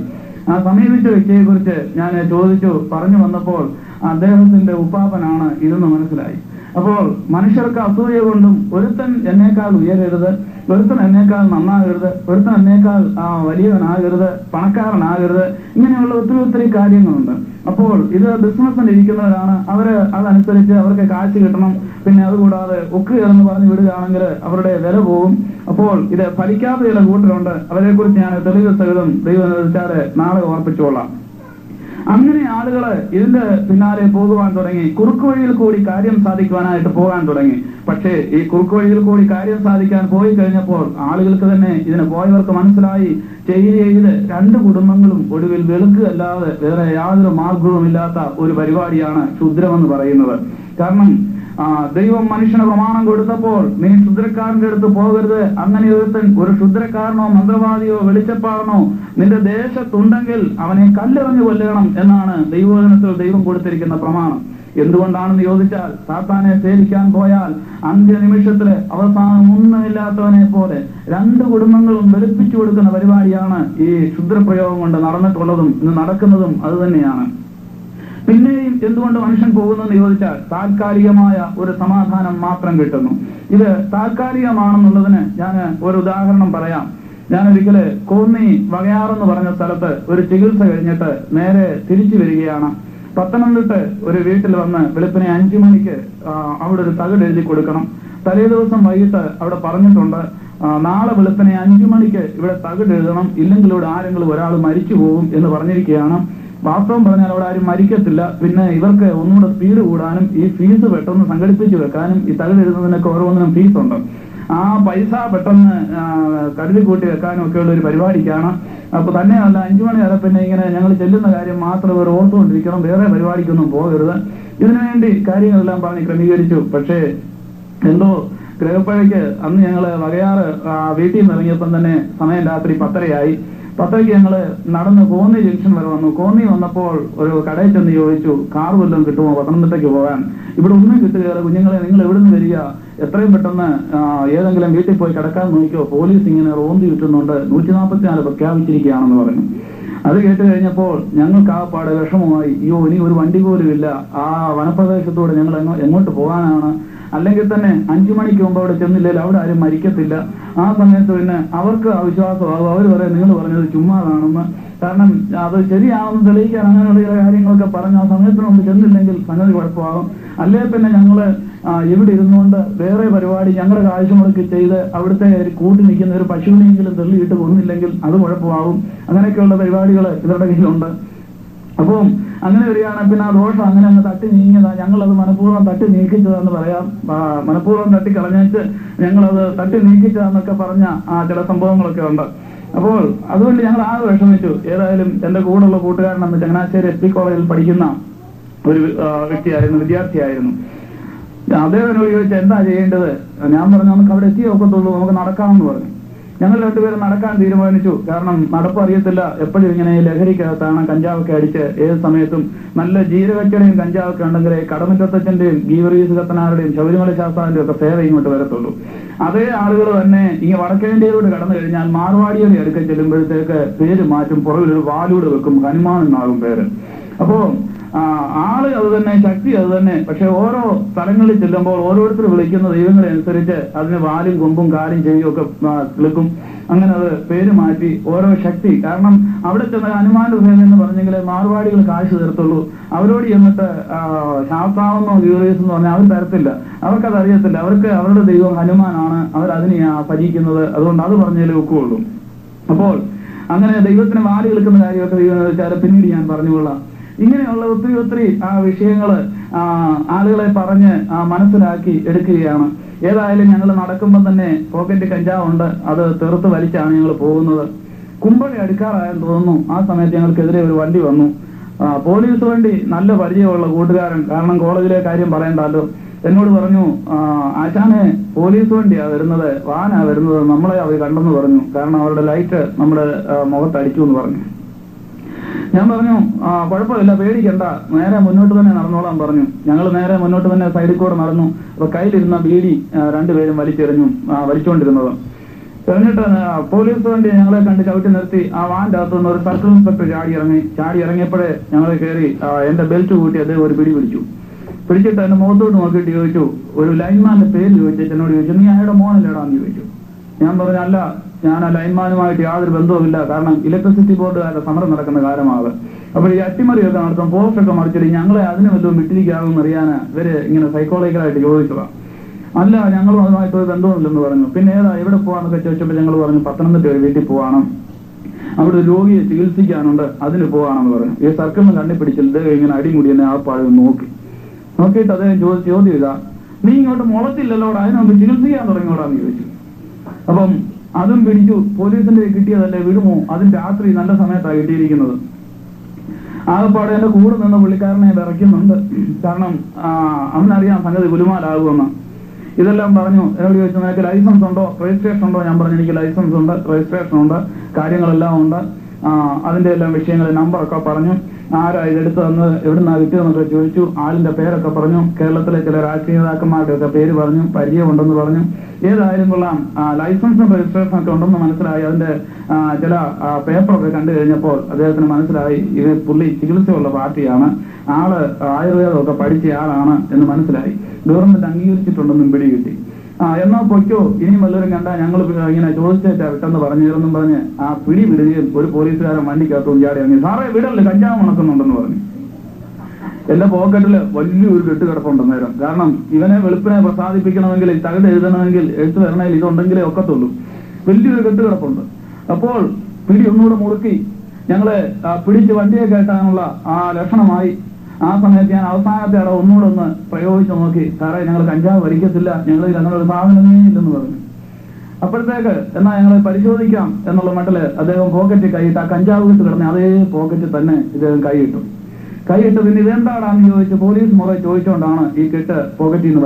ആ സമീപിച്ച വ്യക്തിയെ കുറിച്ച് ഞാൻ ചോദിച്ചു. പറഞ്ഞു വന്നപ്പോൾ അദ്ദേഹത്തിന്റെ ഉപ്പാപ്പനാണ് ഇതെന്ന് മനസ്സിലായി. അപ്പോൾ മനുഷ്യർക്ക് അസൂയ കൊണ്ടും ഒരുത്തൻ എന്നേക്കാൾ ഉയരരുത്, ഒരുത്തൻ എന്നേക്കാൾ നന്നാകരുത്, ഒരുത്തൻ എന്നേക്കാൾ വലിയവനാകരുത്, പണക്കാരനാകരുത്, ഇങ്ങനെയുള്ള ഒത്തിരി കാര്യങ്ങളുണ്ട്. അപ്പോൾ ഇത് ബിസിനസ്സിന് ഇരിക്കുന്നവരാണ്. അവര് അതനുസരിച്ച് അവർക്ക് കാശ് കിട്ടണം. പിന്നെ അതുകൂടാതെ ഒക്കുക എന്ന് പറഞ്ഞു വിടുകയാണെങ്കിൽ അവരുടെ വില പോകും. അപ്പോൾ ഇത് ഫലിക്കാത്ത ചില കൂട്ടരുണ്ട്. അവരെ കുറിച്ച് ഞാൻ തെളിവ് സഹിതം ദൈവം അനുവദിച്ചാല് നാളെ ഓർപ്പിച്ചോളാം. അങ്ങനെ ആളുകള് ഇതിന്റെ പിന്നാലെ പോകുവാൻ തുടങ്ങി. കുറുക്കുവഴിയിൽ കൂടി കാര്യം സാധിക്കുവാനായിട്ട് പോകാൻ തുടങ്ങി. പക്ഷേ ഈ കുറുക്കുവഴിയിൽ കൂടി കാര്യം സാധിക്കാൻ പോയി കഴിഞ്ഞപ്പോൾ ആളുകൾക്ക് തന്നെ, ഇതിന് പോയവർക്ക് മനസ്സിലായി, ചെയ്ത് 2 കുടുംബങ്ങളും ഒടുവിൽ വെളുക്കുകയല്ലാതെ വേറെ യാതൊരു മാർഗവുമില്ലാത്ത ഒരു പരിപാടിയാണ് ക്ഷുദ്രമെന്ന് പറയുന്നത്. കാരണം ദൈവം മനുഷ്യന് പ്രമാണം കൊടുത്തപ്പോൾ നീ ക്ഷുദ്രക്കാരന്റെ അടുത്ത് പോകരുത്, അങ്ങനെ ഒരു ക്ഷുദ്രക്കാരനോ മന്ത്രവാദിയോ വെളിച്ചപ്പാടനോ നിന്റെ ദേശത്തുണ്ടെങ്കിൽ അവനെ കല്ലെറിഞ്ഞു കൊല്ലണം എന്നാണ് ദൈവവചനത്തിൽ ദൈവം കൊടുത്തിരിക്കുന്ന പ്രമാണം. എന്തുകൊണ്ടാണെന്ന് ചോദിച്ചാൽ, സാത്താനെ സേവിക്കാൻ പോയാൽ അന്ത്യനിമിഷത്തില് അവസാനം ഒന്നുമില്ലാത്തവനെ പോലെ 2 കുടുംബങ്ങളും വെളുപ്പിച്ചു കൊടുക്കുന്ന പരിപാടിയാണ് ഈ ക്ഷുദ്രപ്രയോഗം കൊണ്ട് നടന്നിട്ടുള്ളതും ഇന്ന് നടക്കുന്നതും അത് തന്നെയാണ്. പിന്നെയും എന്തുകൊണ്ട് മനുഷ്യൻ പോകുന്നെന്ന് ചോദിച്ചാൽ, താൽക്കാലികമായ ഒരു സമാധാനം മാത്രം കിട്ടുന്നു. ഇത് താൽക്കാലികമാണെന്നുള്ളതിന് ഞാൻ ഒരു ഉദാഹരണം പറയാം. ഞാനൊരിക്കല് കോന്നി വകയാറെന്ന് പറഞ്ഞ സ്ഥലത്ത് ഒരു ചികിത്സ കഴിഞ്ഞിട്ട് നേരെ തിരിച്ചു വരികയാണ്. പത്തനംതിട്ട ഒരു വീട്ടിൽ വന്ന് വെളുപ്പിനെ 5 മണിക്ക് അവിടെ ഒരു തകിട് എഴുതി കൊടുക്കണം. തലേ ദിവസം വൈകിട്ട് അവിടെ പറഞ്ഞിട്ടുണ്ട്, നാളെ വെളുപ്പിനെ 5 മണിക്ക് ഇവിടെ തകിട് എഴുതണം, ഇല്ലെങ്കിൽ ഇവിടെ ആരെങ്കിലും ഒരാൾ മരിച്ചു പോകും എന്ന് പറഞ്ഞിരിക്കുകയാണ്. വാസ്തവം പറഞ്ഞാൽ അവിടെ ആരും മരിക്കത്തില്ല. പിന്നെ ഇവർക്ക് ഒന്നുകൂടെ സ്പീഡ് കൂടാനും ഈ ഫീസ് പെട്ടെന്ന് സംഘടിപ്പിച്ചു വെക്കാനും ഈ തകിട് എഴുതുന്നതിനൊക്കെ ഓരോന്നിനും ഫീസുണ്ട്. ആ പൈസ പെട്ടെന്ന് കരുതി കൂട്ടി വെക്കാനും ഒക്കെയുള്ള ഒരു പരിപാടിക്കാണ്. അപ്പൊ തന്നെയല്ല, 5 മണി വരെ പിന്നെ ഇങ്ങനെ ഞങ്ങൾ ചെല്ലുന്ന കാര്യം മാത്രം ഇവർ ഓർത്തുകൊണ്ടിരിക്കണം, വേറെ പരിപാടിക്കൊന്നും പോകരുത്. ഇതിനുവേണ്ടി കാര്യങ്ങളെല്ലാം പറഞ്ഞ് ക്രമീകരിച്ചു. പക്ഷേ എന്തോ ഗ്രഹപ്പഴയ്ക്ക് അന്ന് ഞങ്ങള് വകയാറ് വീട്ടിൽ നിന്ന് ഇറങ്ങിയപ്പം തന്നെ സമയം രാത്രി 10:30 10:00 ഞങ്ങള് നടന്ന് കോന്നി ജംഗ്ഷൻ വരെ വന്നു. കോന്നി വന്നപ്പോൾ ഒരു കടയിൽ ചെന്ന് ചോദിച്ചു, കാർ വല്ലതും കിട്ടുമോ പത്തനംതിട്ടയ്ക്ക് പോകാൻ? ഇവിടെ ഒന്നും കിട്ടുകയില്ല കുഞ്ഞുങ്ങളെ, നിങ്ങൾ എവിടെ നിന്ന് വരിക, എത്രയും പെട്ടെന്ന് ഏതെങ്കിലും വീട്ടിൽ പോയി കിടക്കാൻ നോക്കിയോ, പോലീസ് ഇങ്ങനെ റോന്തി കിട്ടുന്നുണ്ട്, 144 പ്രഖ്യാപിച്ചിരിക്കുകയാണെന്ന് പറഞ്ഞു. അത് കേട്ട് കഴിഞ്ഞപ്പോൾ ഞങ്ങൾക്ക് ആ പാടെ വിഷമമായി. അയ്യോ, ഇനി ഒരു വണ്ടി പോലും ഇല്ല, ആ വനപ്രദേശത്തൂടെ ഞങ്ങൾ എങ്ങോട്ട് പോകാനാണ്? അല്ലെങ്കിൽ തന്നെ 5 മണിക്ക് മുമ്പ് അവിടെ ചെന്നില്ലെങ്കിൽ അവിടെ ആരും മരിക്കത്തില്ല. ആ സമയത്ത് പിന്നെ അവർക്ക് അവിശ്വാസമാകും. അവർ പറയാം നിങ്ങൾ പറഞ്ഞത് ചുമ്മാതാണെന്ന്. കാരണം അത് ശരിയാണെന്ന് തെളിയിക്കാൻ അങ്ങനെയുള്ള ചില കാര്യങ്ങളൊക്കെ പറഞ്ഞ് ആ സമയത്തിന് മുമ്പ് ചെന്നില്ലെങ്കിൽ സംഗതി കുഴപ്പമാകും. അല്ലേ പിന്നെ ഞങ്ങള് ഇവിടെ ഇരുന്നുകൊണ്ട് വേറെ പരിപാടി ഞങ്ങളുടെ കാശ് മുടക്കി ചെയ്ത് അവിടുത്തെ കൂട്ടി നിൽക്കുന്ന ഒരു പശുവിനെങ്കിലും തെള്ളിയിട്ട് കൊന്നില്ലെങ്കിൽ അത് കുഴപ്പമാകും. അങ്ങനെയൊക്കെയുള്ള പരിപാടികൾ ഇവരുടെ കയ്യിലുണ്ട്. അപ്പം അങ്ങനെ വരികയാണ്. പിന്നെ ആ ദോഷം അങ്ങനെ അങ്ങ് തട്ടി നീങ്ങിയതാ, ഞങ്ങളത് മനഃപൂർവ്വം തട്ടി നീക്കിച്ചതാന്ന് പറയാം. മനഃപൂർവ്വം തട്ടിക്കളഞ്ഞിട്ട് ഞങ്ങളത് തട്ടി നീക്കിച്ചതാന്നൊക്കെ പറഞ്ഞ ചില സംഭവങ്ങളൊക്കെ ഉണ്ട്. അപ്പോൾ അതുകൊണ്ട് ഞങ്ങൾ ആകെ വിഷമിച്ചു. ഏതായാലും എന്റെ കൂടെയുള്ള കൂട്ടുകാരനെന്ന് ചങ്ങനാശ്ശേരി SP കോളേജിൽ പഠിക്കുന്ന ഒരു വ്യക്തിയായിരുന്നു, വിദ്യാർത്ഥിയായിരുന്നു. അദ്ദേഹം എന്നോട് ചോദിച്ചാൽ എന്താ ചെയ്യേണ്ടത്? ഞാൻ പറഞ്ഞു നമുക്ക് അവിടെ എത്തി നോക്കത്തുള്ളൂ, നമുക്ക് നടക്കാമെന്ന് പറഞ്ഞു. ഞങ്ങൾ രണ്ടുപേരും നടക്കാൻ തീരുമാനിച്ചു. കാരണം നടപ്പ് അറിയത്തില്ല, എപ്പോഴും ഇങ്ങനെ ലഹരിക്കകത്താണ്, കഞ്ചാവൊക്കെ അടിച്ച് ഏത് സമയത്തും നല്ല ജീരകച്ചടയും കഞ്ചാവൊക്കെ ഉണ്ടെങ്കിൽ കടമറ്റത്തച്ഛന്റെയും ഗീവറീസ് കത്തനാരുടെയും ശബരിമല ശാസ്താവിന്റെയും ഒക്കെ സേവ ഇങ്ങോട്ട് വരത്തുള്ളൂ. അതേ ആളുകൾ തന്നെ ഇങ്ങനെ വടക്കേന്ത്യയിലൂടെ കടന്നു കഴിഞ്ഞാൽ മാർവാടിയുടെ അടുക്ക ചെല്ലുമ്പോഴത്തേക്ക് പേര് മാറ്റും, പുറകിലൊരു വാലൂടെ വെക്കും, ഹനുമാൻ എന്നാകും പേര്. അപ്പോ ആള് അത് തന്നെ, ശക്തി അത് തന്നെ. പക്ഷെ ഓരോ സ്ഥലങ്ങളിൽ ചെല്ലുമ്പോൾ ഓരോരുത്തർ വിളിക്കുന്ന ദൈവങ്ങളെ അനുസരിച്ച് അതിന് വാലും കൊമ്പും കാലും ചെവിയും ഒക്കെ കിളിക്കും. അങ്ങനെ അത് പേര് മാറ്റി ഓരോ ശക്തി. കാരണം അവിടെ ചെന്ന ഹനുമാന്റെ സേന എന്ന് പറഞ്ഞെങ്കിൽ മാർവാടികൾ കാശ് തീർത്തുള്ളൂ. അവരോട് ചെന്നിട്ട് ശാസ്താവെന്നോ ഗ്യൂറിയസ് എന്ന് പറഞ്ഞാൽ അവർ തരത്തില്ല. അവർക്കത് അറിയത്തില്ല. അവർക്ക് അവരുടെ ദൈവം ഹനുമാനാണ്, അവരതിനെയാ ഭജിക്കുന്നത്. അതുകൊണ്ട് അത് പറഞ്ഞാലേ ഒക്കുള്ളൂ. അപ്പോൾ അങ്ങനെ ദൈവത്തിന് വാല് കിളിക്കുന്ന കാര്യമൊക്കെ ദൈവം വെച്ചാൽ പിന്നീട് ഞാൻ പറഞ്ഞുകൊള്ളാം. ഇങ്ങനെയുള്ള ഒത്തിരി വിഷയങ്ങള് ആളുകളെ പറഞ്ഞ് മനസ്സിലാക്കി എടുക്കുകയാണ്. ഏതായാലും ഞങ്ങൾ നടക്കുമ്പോൾ തന്നെ പോക്കറ്റ് കഞ്ചാവുണ്ട്, അത് തെറുത്ത് വലിച്ചാണ് ഞങ്ങൾ പോകുന്നത്. കുമ്പഴി അടുക്കാറായെന്ന് തോന്നുന്നു. ആ സമയത്ത് ഞങ്ങൾക്കെതിരെ ഒരു വണ്ടി വന്നു. പോലീസ് വണ്ടി, നല്ല പരിചയമുള്ള കൂട്ടുകാരൻ, കാരണം കോളേജിലെ കാര്യം പറയണ്ടല്ലോ, എന്നോട് പറഞ്ഞു, ആശാനെ പോലീസ് വണ്ടിയാ വരുന്നത്, വാനാ വരുന്നത്, നമ്മളെ അവർ കണ്ടെന്ന് പറഞ്ഞു. കാരണം അവരുടെ ലൈറ്റ് നമ്മുടെ മുഖത്തടിച്ചു എന്ന് പറഞ്ഞു. ഞാൻ പറഞ്ഞു, കുഴപ്പമില്ല, പേടിക്കണ്ട, നേരെ മുന്നോട്ട് തന്നെ നടന്നോളാൻ പറഞ്ഞു. ഞങ്ങൾ നേരെ മുന്നോട്ട് തന്നെ സൈഡിൽ കൂടെ നടന്നു. അപ്പൊ കയ്യിലിരുന്ന ബീഡി രണ്ടുപേരും വലിച്ചുകൊണ്ടിരുന്നത്. എന്നിട്ട് പോലീസ് വണ്ടി ഞങ്ങളെ കണ്ട് ചവിട്ടി നിർത്തി. ആ വാന്റെ അകത്തുനിന്ന് ഒരു സർക്കിൾ ഇൻസ്പെക്ടർ ചാടി ഇറങ്ങിയപ്പോഴേ ഞങ്ങൾ കയറി എന്റെ ബെൽറ്റ് കൂട്ടി അദ്ദേഹം ഒരു പിടി പിടിച്ചിട്ട് എന്റെ മുഖത്തോട്ട് നോക്കിയിട്ട് ചോദിച്ചു, ഒരു ലൈൻമാന്റെ പേര് ചോദിച്ചു. എന്നോട് ചോദിച്ചു, നീ അയാളുടെ മോനല്ലേടാന്ന് ചോദിച്ചു. ഞാൻ പറഞ്ഞു, അല്ല, ഞാൻ ആ ലൈൻമാനുമായിട്ട് യാതൊരു ബന്ധവുമില്ല. കാരണം ഇലക്ട്രിസിറ്റി ബോർഡുകാരുടെ സമരം നടക്കുന്ന കാലമാണ്. അപ്പോൾ ഈ അട്ടിമറിയൊക്കെ നടത്തും, പോസ്റ്റൊക്കെ മറിച്ചിട്ട് ഞങ്ങളെ അതിന് വല്ലതും വിട്ടിരിക്കാമെന്ന് അറിയാന് ഇവര് ഇങ്ങനെ സൈക്കോളജിക്കലായിട്ട് ചോദിച്ചതാണ്. അല്ല, ഞങ്ങളും അതുമായിട്ട് ഒരു ബന്ധവുമില്ലെന്ന് പറഞ്ഞു. പിന്നെ എവിടെ പോവാന്നൊക്കെ ചോദിച്ചപ്പോൾ ഞങ്ങൾ പറഞ്ഞു, പത്തനംതിട്ട ഒരു വീട്ടിൽ പോവാണ്, അവിടെ ഒരു രോഗിയെ ചികിത്സിക്കാനുണ്ട്, അതിന് പോവാണെന്ന് പറഞ്ഞു. ഈ സർക്കിളിന് കണ്ണിപ്പിടിച്ചിട്ട് ഇങ്ങനെ അടിമുടി എന്നെ ആപ്പാട് നോക്കിയിട്ട് അദ്ദേഹം ചോദ്യം ഇതാ, നീ ഇങ്ങോട്ട് മുളച്ചില്ലല്ലോടാ, അതിനൊന്ന് ചികിത്സിക്കാൻ തുടങ്ങിയോടാന്ന് ചോദിച്ചു. അപ്പം അതും പിടിച്ചു. പോലീസിന്റെ കിട്ടിയതല്ലേ, വിടുമോ? അതും രാത്രി നല്ല സമയത്താണ് കിട്ടിയിരിക്കുന്നത്. ആകപ്പാടെ എന്റെ കൂടെ നിന്ന് പുള്ളിക്കാരനെ വിറയ്ക്കുന്നുണ്ട്. കാരണം അവനറിയാം സംഗതി ഗുലുമാലാകുമെന്ന്. ഇതെല്ലാം പറഞ്ഞു. എന്നോട് ചോദിച്ചു, നിനക്ക് ലൈസൻസ് ഉണ്ടോ, രജിസ്ട്രേഷൻ ഉണ്ടോ? ഞാൻ പറഞ്ഞു, എനിക്ക് ലൈസൻസ് ഉണ്ട്, രജിസ്ട്രേഷൻ ഉണ്ട്, കാര്യങ്ങളെല്ലാം ഉണ്ട്. അതിന്റെ എല്ലാം വിഷയങ്ങൾ, നമ്പറൊക്കെ പറഞ്ഞു. ആരാ ഇതെടുത്ത് തന്നത്, എവിടുന്നാ കിട്ടിയതെന്നൊക്കെ ചോദിച്ചു. ആളിന്റെ പേരൊക്കെ പറഞ്ഞു. കേരളത്തിലെ ചില രാഷ്ട്രീയ നേതാക്കന്മാരുടെ ഒക്കെ പേര് പറഞ്ഞു, പരിചയമുണ്ടെന്ന് പറഞ്ഞു. ഏതായാലും കൊള്ളാം, ലൈസൻസും രജിസ്ട്രേഷനും ഒക്കെ ഉണ്ടെന്ന് മനസ്സിലായി. അതിന്റെ ചില പേപ്പറൊക്കെ കണ്ടു കഴിഞ്ഞപ്പോൾ അദ്ദേഹത്തിന് മനസ്സിലായി ഇത് പുള്ളി ചികിത്സയുള്ള പാർട്ടിയാണ്, ആള് ആയുർവേദമൊക്കെ പഠിച്ച ആളാണ് എന്ന് മനസ്സിലായി. ഗവൺമെന്റ് അംഗീകരിച്ചിട്ടുണ്ടെന്നും പിടികിട്ടി. എന്നാ പൊയ്ക്കോ, ഇനിയും വല്ലവരും കണ്ടാ ഞങ്ങൾ ഇങ്ങനെ ചോദിച്ചേറ്റാ വിട്ടെന്ന് പറഞ്ഞിരുന്നും പറഞ്ഞ് ആ പിടി വിടുകയും ഒരു പോലീസുകാരൻ വണ്ടിക്കകത്തും ചാടി ഇറങ്ങി. സാറേ വിടല്ലേ, കഞ്ചാവ് മണക്കുന്നുണ്ടെന്ന് പറഞ്ഞു. എന്റെ പോക്കറ്റില് വലിയൊരു കെട്ട് കിടപ്പുണ്ട് നേരം. കാരണം ഇവനെ വെളുപ്പിനെ പ്രസാദിപ്പിക്കണമെങ്കിൽ, തകട് എഴുതണമെങ്കിൽ, എഴുത്ത് വരണമെങ്കിൽ ഇതുണ്ടെങ്കിലേ ഒക്കത്തുള്ളൂ. വലിയൊരു കെട്ട് കിടപ്പുണ്ട്. അപ്പോൾ പിടി ഒന്നുകൂടെ മുറുക്കി ഞങ്ങളെ പിടിച്ച് വണ്ടിയെ കയറ്റാനുള്ള ആ ലക്ഷണമായി. ആ സമയത്ത് ഞാൻ അവസാനത്തെ അടവ് ഒന്നുകൂടെ ഒന്ന് പ്രയോഗിച്ചു നോക്കി. സാറേ, ഞങ്ങൾ കഞ്ചാവ് വലിക്കത്തില്ല, ഞങ്ങളിൽ അങ്ങനെ ഒരു സാധനമേ ഇല്ലെന്ന് പറഞ്ഞു. അപ്പോഴത്തേക്ക് എന്നാ ഞങ്ങൾ പരിശോധിക്കാം എന്നുള്ള മട്ടില് അദ്ദേഹം പോക്കറ്റ് കൈയിട്ട്, ആ കഞ്ചാവ് കിട്ട് കിടന്ന അതേ പോക്കറ്റ് തന്നെ ഇദ്ദേഹം കൈയിട്ടു. പിന്നെ ഇതെന്താടാന്ന് ചോദിച്ചു. പോലീസ് മുറ ചോദിച്ചുകൊണ്ടാണ് ഈ കെട്ട് പോക്കറ്റിൽ നിന്ന്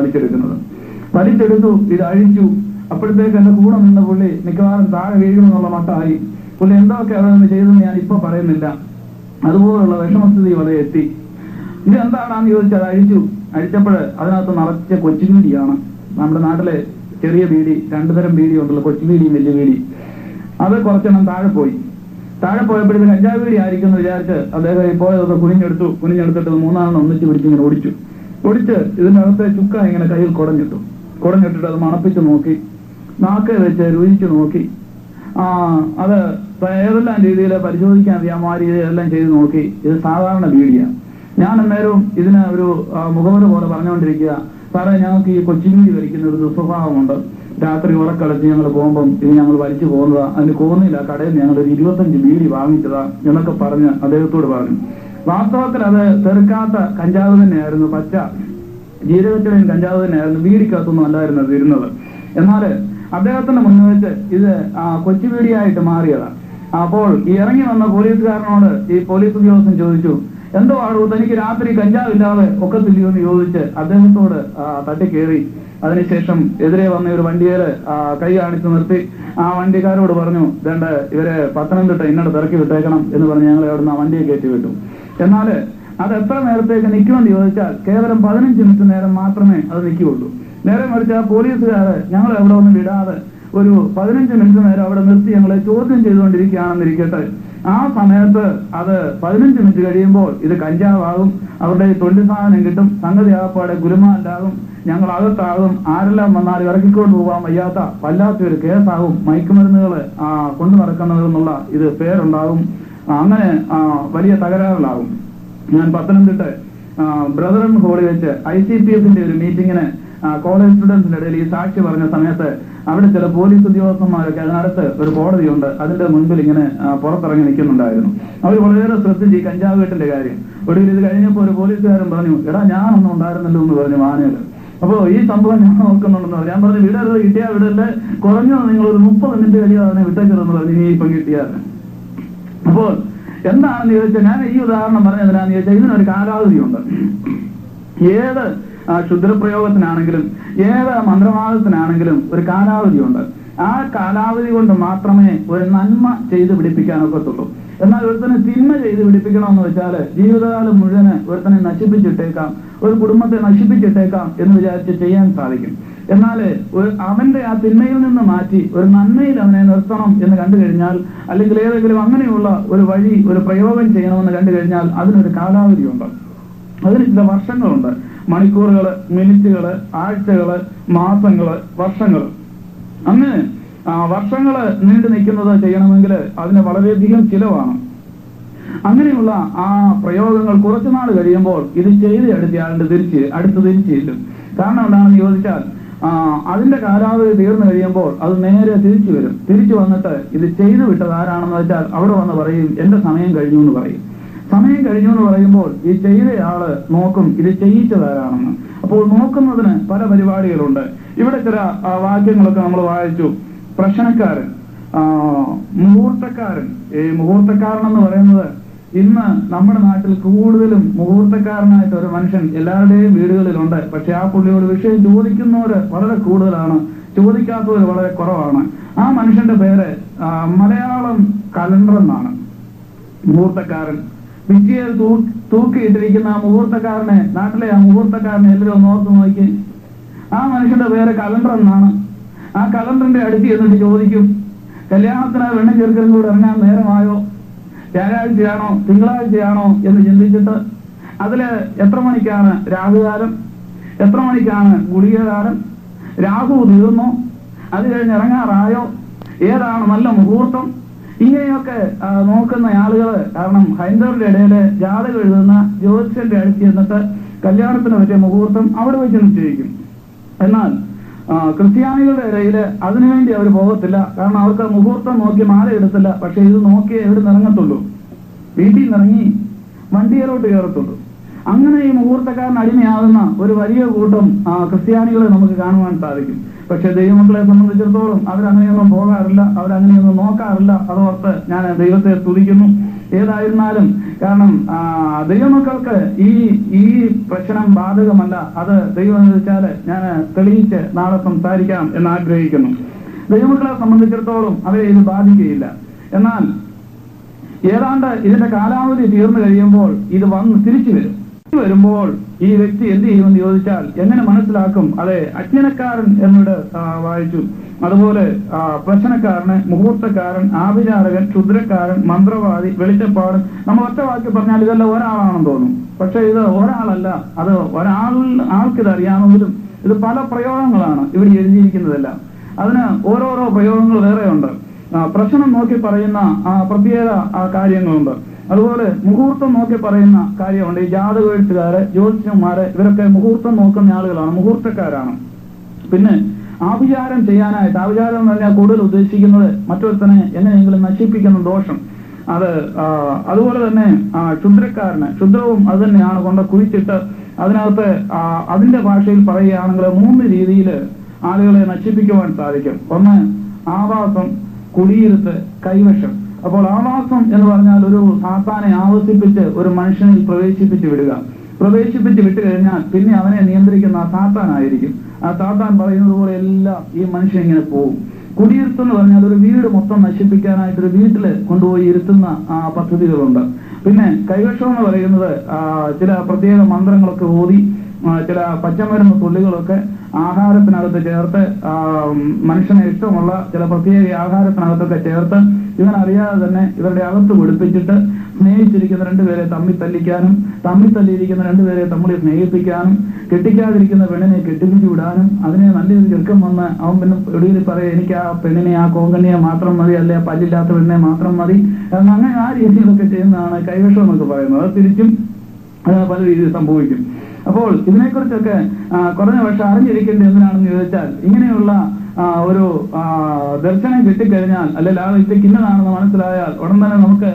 വലിച്ചെടുത്തു. ഇത് അഴിച്ചു. അപ്പോഴത്തേക്ക് എന്റെ കൂടെ നിന്ന പുള്ളി മിക്കവാറും താഴെ വീഴുമെന്നുള്ള മട്ടായി. പുള്ളി എന്തൊക്കെ അവിടെ നിന്ന് ചെയ്തെന്ന് ഞാൻ ഇപ്പൊ പറയുന്നില്ല. അതുപോലുള്ള വിഷമസ്ഥിതി വരെ എത്തി. ഇത് എന്താണെന്ന് ചോദിച്ചാൽ അഴിച്ചപ്പോൾ അതിനകത്ത് നിറച്ച കൊച്ചുബീഡിയാണ്. നമ്മുടെ നാട്ടിലെ ചെറിയ ബീഡി, രണ്ടു തരം ബീഡി ഉണ്ടല്ലോ, കൊച്ചുബീഡിയും വലിയ ബീഡി. അത് കുറച്ചെണ്ണം താഴെ പോയപ്പോഴത്തേക്ക് കഞ്ചാവ് ബീഡി ആയിരിക്കും എന്ന് വിചാരിച്ച് അദ്ദേഹം പോയതൊക്കെ കുനിഞ്ഞെടുത്തിട്ട് മൂന്നാണെന്ന് ഒന്നിച്ച് പിടിച്ച് ഇങ്ങനെ ഒടിച്ച് ഇതിന്റെ അകത്തെ ചുക്ക ഇങ്ങനെ കയ്യിൽ കുടഞ്ഞിട്ടിട്ട് അത് മണപ്പിച്ച് നോക്കി, നാക്ക് വെച്ച് രുചിച്ച് നോക്കി. അത് ഏതെല്ലാം രീതിയിൽ പരിശോധിക്കാൻ അറിയാമോ ആ രീതിയിലെല്ലാം ചെയ്ത് നോക്കി. ഇത് സാധാരണ ബീഡിയാണ്. ഞാൻ അന്നേരവും ഇതിന് ഒരു മുഖവര പോലെ പറഞ്ഞുകൊണ്ടിരിക്കുക, സാറേ ഞങ്ങൾക്ക് ഈ കൊച്ചുബീഡി വലിക്കുന്ന ഒരു ദുസ്വഭാവമുണ്ട്. രാത്രി ഉറക്കളച്ച് ഞങ്ങൾ പോകുമ്പം ഇത് ഞങ്ങൾ വലിച്ചു പോകുന്നതാ, അതിന് കോന്നില്ല, കടയിൽ ഞങ്ങൾ ഒരു 25 ബീഡി വാങ്ങിച്ചതാ എന്നൊക്കെ പറഞ്ഞ് അദ്ദേഹത്തോട് പറഞ്ഞു. വാസ്തവത്തിൽ അത് തെറുക്കാത്ത കഞ്ചാവ് തന്നെയായിരുന്നു, പച്ച ജീരകത്തിലെയും കഞ്ചാവ് തന്നെയായിരുന്നു, ബീഡിക്കകത്തൊന്നും അല്ലായിരുന്നു ഇരുന്നത്. എന്നാൽ അദ്ദേഹത്തിന്റെ മുന്നിൽ വെച്ച് ഇത് കൊച്ചു ബീഡിയായിട്ട് മാറിയതാണ്. അപ്പോൾ ഈ ഇറങ്ങി വന്ന പോലീസുകാരനോട് ഈ പോലീസ് ഉദ്യോഗസ്ഥൻ ചോദിച്ചു, എന്തോ ആടൂ തനിക്ക് രാത്രി കഞ്ചാവില്ലാതെ ഒക്കത്തില്ലയോ എന്ന് ചോദിച്ച് അദ്ദേഹത്തോട് തട്ടിക്കേറി. അതിനുശേഷം എതിരെ വന്ന ഒരു വണ്ടിയേല് കൈ കാണിച്ചു നിർത്തി ആ വണ്ടിക്കാരോട് പറഞ്ഞു, ഇതേണ്ട ഇവരെ പത്തനംതിട്ട ഇന്നോട് തിറക്കി വിട്ടേക്കണം എന്ന് പറഞ്ഞ് ഞങ്ങളെ അവിടുന്ന് ആ വണ്ടിയെ കയറ്റി വിട്ടു. എന്നാൽ അത് എത്ര നേരത്തേക്ക് നിൽക്കുമെന്ന് ചോദിച്ചാൽ കേവലം 15 മിനിറ്റ് നേരം മാത്രമേ അത് നിൽക്കുകയുള്ളൂ. നേരെ മറിച്ച് ആ പോലീസുകാര് ഞങ്ങൾ എവിടെ ഒന്നും വിടാതെ ഒരു 15 മിനിറ്റ് നേരം അവിടെ നിർത്തി ഞങ്ങളെ ചോദ്യം ചെയ്തുകൊണ്ടിരിക്കുകയാണെന്നിരിക്കട്ടെ. ആ സമയത്ത് അത് 15 മിനിറ്റ് കഴിയുമ്പോൾ ഇത് കഞ്ചാവാകും, അവരുടെ തൊഴിൽ സാധനം കിട്ടും, സംഗതി ആപ്പാടെ ഗുലുമാലാകും, ഞങ്ങൾ അകത്താകും, ആരെല്ലാം വന്നാൽ ഇറക്കിക്കൊണ്ട് പോകാൻ വയ്യാത്ത വല്ലാത്തൊരു കേസാകും, മയക്കുമരുന്നുകൾ കൊണ്ടു നടക്കുന്നതെന്നുള്ള ഇത് പേരുണ്ടാകും, അങ്ങനെ വലിയ തകരാറിലാകും. ഞാൻ പത്തനംതിട്ട ബ്രദറൻ ഹോളിൽ വെച്ച് ICPFന്റെ ഒരു മീറ്റിങ്ങിന് കോളേജ് സ്റ്റുഡൻസിന്റെ ഇടയിൽ ഈ സാക്ഷി പറഞ്ഞ സമയത്ത് അവിടെ ചില പോലീസ് ഉദ്യോഗസ്ഥന്മാരൊക്കെ അതിനടുത്ത് ഒരു കോടതിയുണ്ട്, അതിന്റെ മുൻപിൽ ഇങ്ങനെ പുറത്തിറങ്ങി നിൽക്കുന്നുണ്ടായിരുന്നു. അവർ വളരെ ശ്രദ്ധിച്ച് ഈ കഞ്ചാവ് കെട്ടിന്റെ കാര്യം. ഒടുവിൽ ഇത് കഴിഞ്ഞപ്പോൾ ഒരു പോലീസുകാരൻ പറഞ്ഞു, എടാ ഞാനൊന്നും ഉണ്ടായിരുന്നല്ലോ എന്ന് പറഞ്ഞു വാനേല്. അപ്പോ ഈ സംഭവം ഞാൻ നോക്കുന്നുണ്ടെന്ന് പറഞ്ഞു. ഞാൻ പറഞ്ഞു വിടരുത്, കിട്ടിയാ വിടല്ലേ, കുറഞ്ഞത് നിങ്ങൾ ഒരു 30 മിനിറ്റ് കഴിയാതെ വിട്ടേക്കരുതെന്ന് പറഞ്ഞു നീ ഇപ്പം കിട്ടിയാൽ. അപ്പോൾ എന്താണെന്ന് ചോദിച്ചാൽ, ഞാൻ ഈ ഉദാഹരണം പറഞ്ഞതിനാന്ന് ചോദിച്ചാൽ ഇതിനൊരു കാലാവധിയുണ്ട്. ഏത് ക്ഷുദ്രപ്രയോഗത്തിനാണെങ്കിലും ഏത് മന്ത്രവാദത്തിനാണെങ്കിലും ഒരു കാലാവധിയുണ്ട്. ആ കാലാവധി കൊണ്ട് മാത്രമേ ഒരു നന്മ ചെയ്ത് പിടിപ്പിക്കാനൊക്കത്തുള്ളൂ. എന്നാൽ ഒരുത്തനെ തിന്മ ചെയ്ത് പിടിപ്പിക്കണമെന്ന് വെച്ചാൽ ജീവിതകാലം മുഴുവന് ഒരുത്തനെ നശിപ്പിച്ചിട്ടേക്കാം, ഒരു കുടുംബത്തെ നശിപ്പിച്ചിട്ടേക്കാം എന്ന് വിചാരിച്ച് ചെയ്യാൻ സാധിക്കും. എന്നാൽ അവന്റെ ആ തിന്മയിൽ നിന്ന് മാറ്റി ഒരു നന്മയിൽ അവനെ നിർത്തണം എന്ന് കണ്ടു കഴിഞ്ഞാൽ, അല്ലെങ്കിൽ ഏതെങ്കിലും അങ്ങനെയുള്ള ഒരു വഴി ഒരു പ്രയോഗം ചെയ്യണമെന്ന് കണ്ടു കഴിഞ്ഞാൽ അതിനൊരു കാലാവധിയുണ്ട്. അതിന് ചില വർഷങ്ങളുണ്ട്, മണിക്കൂറുകള്, മിനിറ്റുകള്, ആഴ്ചകള്, മാസങ്ങള്, വർഷങ്ങള്. അങ്ങനെ വർഷങ്ങള് നീണ്ടു നിൽക്കുന്നത് ചെയ്യണമെങ്കിൽ അതിന് വളരെയധികം ചിലവാണ്. അങ്ങനെയുള്ള ആ പ്രയോഗങ്ങൾ കുറച്ചുനാൾ കഴിയുമ്പോൾ ഇത് ചെയ്ത് അടുത്തയാളുടെ അടുത്ത് തിരിച്ചില്ലും. കാരണം എന്താണെന്ന് ചോദിച്ചാൽ അതിന്റെ കാലാവധി തീർന്നു കഴിയുമ്പോൾ അത് നേരെ തിരിച്ചു വരും. തിരിച്ചു വന്നിട്ട് ഇത് ചെയ്തു വിട്ടത് ആരാണെന്ന് വെച്ചാൽ അവിടെ വന്ന് പറയും എന്റെ സമയം കഴിഞ്ഞു എന്ന് പറയും. സമയം കഴിഞ്ഞു എന്ന് പറയുമ്പോൾ ഈ ചെയ്തയാള് നോക്കും ഇത് ചെയ്യിച്ചതാരാണെന്ന്. അപ്പോൾ നോക്കുന്നതിന് പല പരിപാടികളുണ്ട്. ഇവിടെ ചില വാക്യങ്ങളൊക്കെ നമ്മൾ വായിച്ചു. പ്രശ്നക്കാരൻ, മുഹൂർത്തക്കാരൻ. ഈ മുഹൂർത്തക്കാരൻ എന്ന് പറയുന്നത് ഇന്ന് നമ്മുടെ നാട്ടിൽ കൂടുതലും മുഹൂർത്തക്കാരനായിട്ട് ഒരു മനുഷ്യൻ എല്ലാവരുടെയും വീടുകളിലുണ്ട്. പക്ഷെ ആ പുള്ളിയോട് വിഷയം ചോദിക്കുന്നവര് വളരെ കൂടുതലാണ്, ചോദിക്കാത്തവർ വളരെ കുറവാണ്. ആ മനുഷ്യന്റെ പേര് മലയാളം കലണ്ടർ എന്നാണ്. മുഹൂർത്തക്കാരൻ. ഭിത്തിയിൽ തൂക്കിയിട്ടിരിക്കുന്ന ആ മുഹൂർത്തക്കാരനെ, നാട്ടിലെ ആ മുഹൂർത്തക്കാരനെ എല്ലാവരും ഓർത്ത് നോക്കി. ആ മനുഷ്യന്റെ പേര് കലണ്ടർ എന്നാണ്. ആ കലണ്ടറിന്റെ അടുത്ത് എന്നിട്ട് ചോദിക്കും, കല്യാണത്തിന് വെണ്ണം ചെറുക്കലും കൂടെ ഇറങ്ങാൻ നേരമായോ, വ്യാഴാഴ്ചയാണോ തിങ്കളാഴ്ചയാണോ എന്ന് ചിന്തിച്ചിട്ട് അതില് എത്ര മണിക്കാണ് രാഹുകാലം, എത്ര മണിക്കാണ് ഗുളികകാലം, രാഹു തീർന്നോ, അത് കഴിഞ്ഞ് ഇറങ്ങാറായോ, ഏതാണ് നല്ല മുഹൂർത്തം, ഇങ്ങനെയൊക്കെ നോക്കുന്ന ആളുകൾ. കാരണം ഹൈന്ദവരുടെ ഇടയില് ജാതകം എഴുതുന്ന ജ്യോതിഷന്റെ അടുത്ത് ചെന്നിട്ട് കല്യാണത്തിന് പറ്റിയ മുഹൂർത്തം അവിടെ വെച്ച് നിശ്ചയിക്കും. എന്നാൽ ക്രിസ്ത്യാനികളുടെ ഇടയില് അതിനുവേണ്ടി അവർ പോകത്തില്ല. കാരണം അവർക്ക് മുഹൂർത്തം നോക്കി മാല എടുത്തില്ല. പക്ഷെ ഇത് നോക്കിയേ എവിടെ നിറങ്ങത്തുള്ളൂ, വീട്ടിൽ നിന്നിറങ്ങി വണ്ടിയിലോട്ട് കയറത്തുള്ളൂ. അങ്ങനെ ഈ മുഹൂർത്തക്കാരൻ അടിമയാകുന്ന ഒരു വലിയ കൂട്ടം ക്രിസ്ത്യാനികളെ നമുക്ക് കാണുവാൻ സാധിക്കും. പക്ഷെ ദൈവമക്കളെ സംബന്ധിച്ചിടത്തോളം അവരങ്ങനെയൊന്നും പോകാറില്ല, അവരങ്ങനെയൊന്നും നോക്കാറില്ല. അതോർത്ത് ഞാൻ ദൈവത്തെ സ്തുതിക്കുന്നു. ഏതായിരുന്നാലും കാരണം ദൈവമക്കൾക്ക് ഈ പ്രശ്നം ബാധകമല്ല. അത് ദൈവം എന്ന് വെച്ചാൽ ഞാൻ തെളിയിച്ച് നാളെ സംസാരിക്കാം എന്ന് ആഗ്രഹിക്കുന്നു. ദൈവമക്കളെ സംബന്ധിച്ചിടത്തോളം അവരെ ഇത് ബാധിക്കുകയില്ല. എന്നാൽ ഏതാണ്ട് ഇതിന്റെ കാലാവധി തീർന്നു കഴിയുമ്പോൾ ഇത് തിരിച്ചു വരുമ്പോൾ ഈ വ്യക്തി എന്ത് ചെയ്യുമെന്ന് ചോദിച്ചാൽ എങ്ങനെ മനസ്സിലാക്കും? അതെ, അജ്ഞനക്കാരൻ എന്നോട് വായിച്ചു. അതുപോലെ പ്രശ്നക്കാരന്, മുഹൂർത്തക്കാരൻ, ആഭിചാരകൻ, ക്ഷുദ്രക്കാരൻ, മന്ത്രവാദി, വെളിച്ചപ്പാടൻ. നമ്മൾ ഒറ്റ വാക്കി പറഞ്ഞാൽ ഇതെല്ലാം ഒരാളാണെന്ന് തോന്നും. പക്ഷെ ഇത് ഒരാളല്ല, അത് ആൾക്കിത് അറിയാമെങ്കിലും ഇത് പല പ്രയോഗങ്ങളാണ് ഇവിടെ എഴുതിയിരിക്കുന്നതെല്ലാം. അതിന് ഓരോരോ പ്രയോഗങ്ങൾ വേറെയുണ്ട്. പ്രശ്നം നോക്കി പറയുന്ന പ്രത്യേക കാര്യങ്ങളുണ്ട്. അതുപോലെ മുഹൂർത്തം നോക്കി പറയുന്ന കാര്യമുണ്ട്. ഈ ജാതക എഴുത്തുകാര്, ജ്യോതിഷന്മാര്, ഇവരൊക്കെ മുഹൂർത്തം നോക്കുന്ന ആളുകളാണ്, മുഹൂർത്തക്കാരാണ്. പിന്നെ ആഭിചാരം ചെയ്യാനായിട്ട്, ആഭിചാരം എന്ന് പറഞ്ഞാൽ കൂടുതൽ ഉദ്ദേശിക്കുന്നത് മറ്റൊരുത്തനെ എങ്ങനെയെങ്കിലും നശിപ്പിക്കുന്ന ദോഷം. അതുപോലെ തന്നെ ക്ഷുദ്രക്കാരന്, ക്ഷുദ്രവും അത് തന്നെയാണ് കൊണ്ട് കുഴിച്ചിട്ട് അതിനകത്ത് അതിന്റെ ഭാഷയിൽ പറയുകയാണെങ്കിൽ 3 രീതിയിൽ ആളുകളെ നശിപ്പിക്കുവാൻ സാധിക്കും. ഒന്ന് ആവാസം, കുടിയിരുത്ത്, കൈവശം. അപ്പോൾ ആവാസം എന്ന് പറഞ്ഞാൽ ഒരു സാത്താനെ ആവസിപ്പിച്ച് ഒരു മനുഷ്യനിൽ പ്രവേശിപ്പിച്ച് വിടുക. പ്രവേശിപ്പിച്ച് വിട്ടു കഴിഞ്ഞാൽ പിന്നെ അവനെ നിയന്ത്രിക്കുന്ന ആ സാത്താനായിരിക്കും. ആ സാത്താൻ പറയുന്നത് പോലെ എല്ലാം ഈ മനുഷ്യൻ ഇങ്ങനെ പോകും. കുടിയിരുത്തെന്ന് പറഞ്ഞാൽ ഒരു വീട് മൊത്തം നശിപ്പിക്കാനായിട്ട് ഒരു വീട്ടില് കൊണ്ടുപോയി ഇരുത്തുന്ന പദ്ധതികളുണ്ട്. പിന്നെ കൈവശം എന്ന് പറയുന്നത് ചില പ്രത്യേക മന്ത്രങ്ങളൊക്കെ ഓതി ചില പച്ചമരുന്ന് തുള്ളികളൊക്കെ ആഹാരത്തിനകത്ത് ചേർത്ത്, മനുഷ്യന് ഇഷ്ടമുള്ള ചില പ്രത്യേക ആഹാരത്തിനകത്തൊക്കെ ചേർത്ത് ഇവനറിയാതെ തന്നെ ഇവരുടെ അകത്ത് പിടിപ്പിച്ചിട്ട് സ്നേഹിച്ചിരിക്കുന്ന രണ്ടുപേരെ തമ്മിൽ തല്ലിക്കാനും, തമ്മിൽ തല്ലിയിരിക്കുന്ന രണ്ടുപേരെ തമ്മിൽ സ്നേഹിപ്പിക്കാനും, കെട്ടിക്കാതിരിക്കുന്ന പെണ്ണിനെ കെട്ടിപ്പിച്ചു വിടാനും, അതിനെ നല്ലൊരു ചെറുക്കം വന്ന് അവൻ പിന്നെ ഒടുവിൽ പറയും എനിക്ക് ആ പെണ്ണിനെ, ആ കോങ്കണ്ണിയെ മാത്രം മതി, അല്ലെ പല്ലില്ലാത്ത പെണ്ണിനെ മാത്രം മതി, അങ്ങനെ ആ രീതിയിലൊക്കെ ചെയ്യുന്നതാണ് കൈവശം എന്നൊക്കെ പറയുന്നത്. അത് തിരിച്ചും പല രീതിയിൽ സംഭവിക്കും. അപ്പോൾ ഇതിനെക്കുറിച്ചൊക്കെ കുറഞ്ഞ പക്ഷെ അറിഞ്ഞിരിക്കേണ്ടത് എന്തിനാണെന്ന് ചോദിച്ചാൽ, ഇങ്ങനെയുള്ള ഒരു ദർശനം കിട്ടിക്കഴിഞ്ഞാൽ, അല്ലെങ്കിൽ ആ വ്യക്തിക്ക് ഇന്നതാണെന്ന് മനസ്സിലായാൽ ഉടൻ തന്നെ നമുക്ക്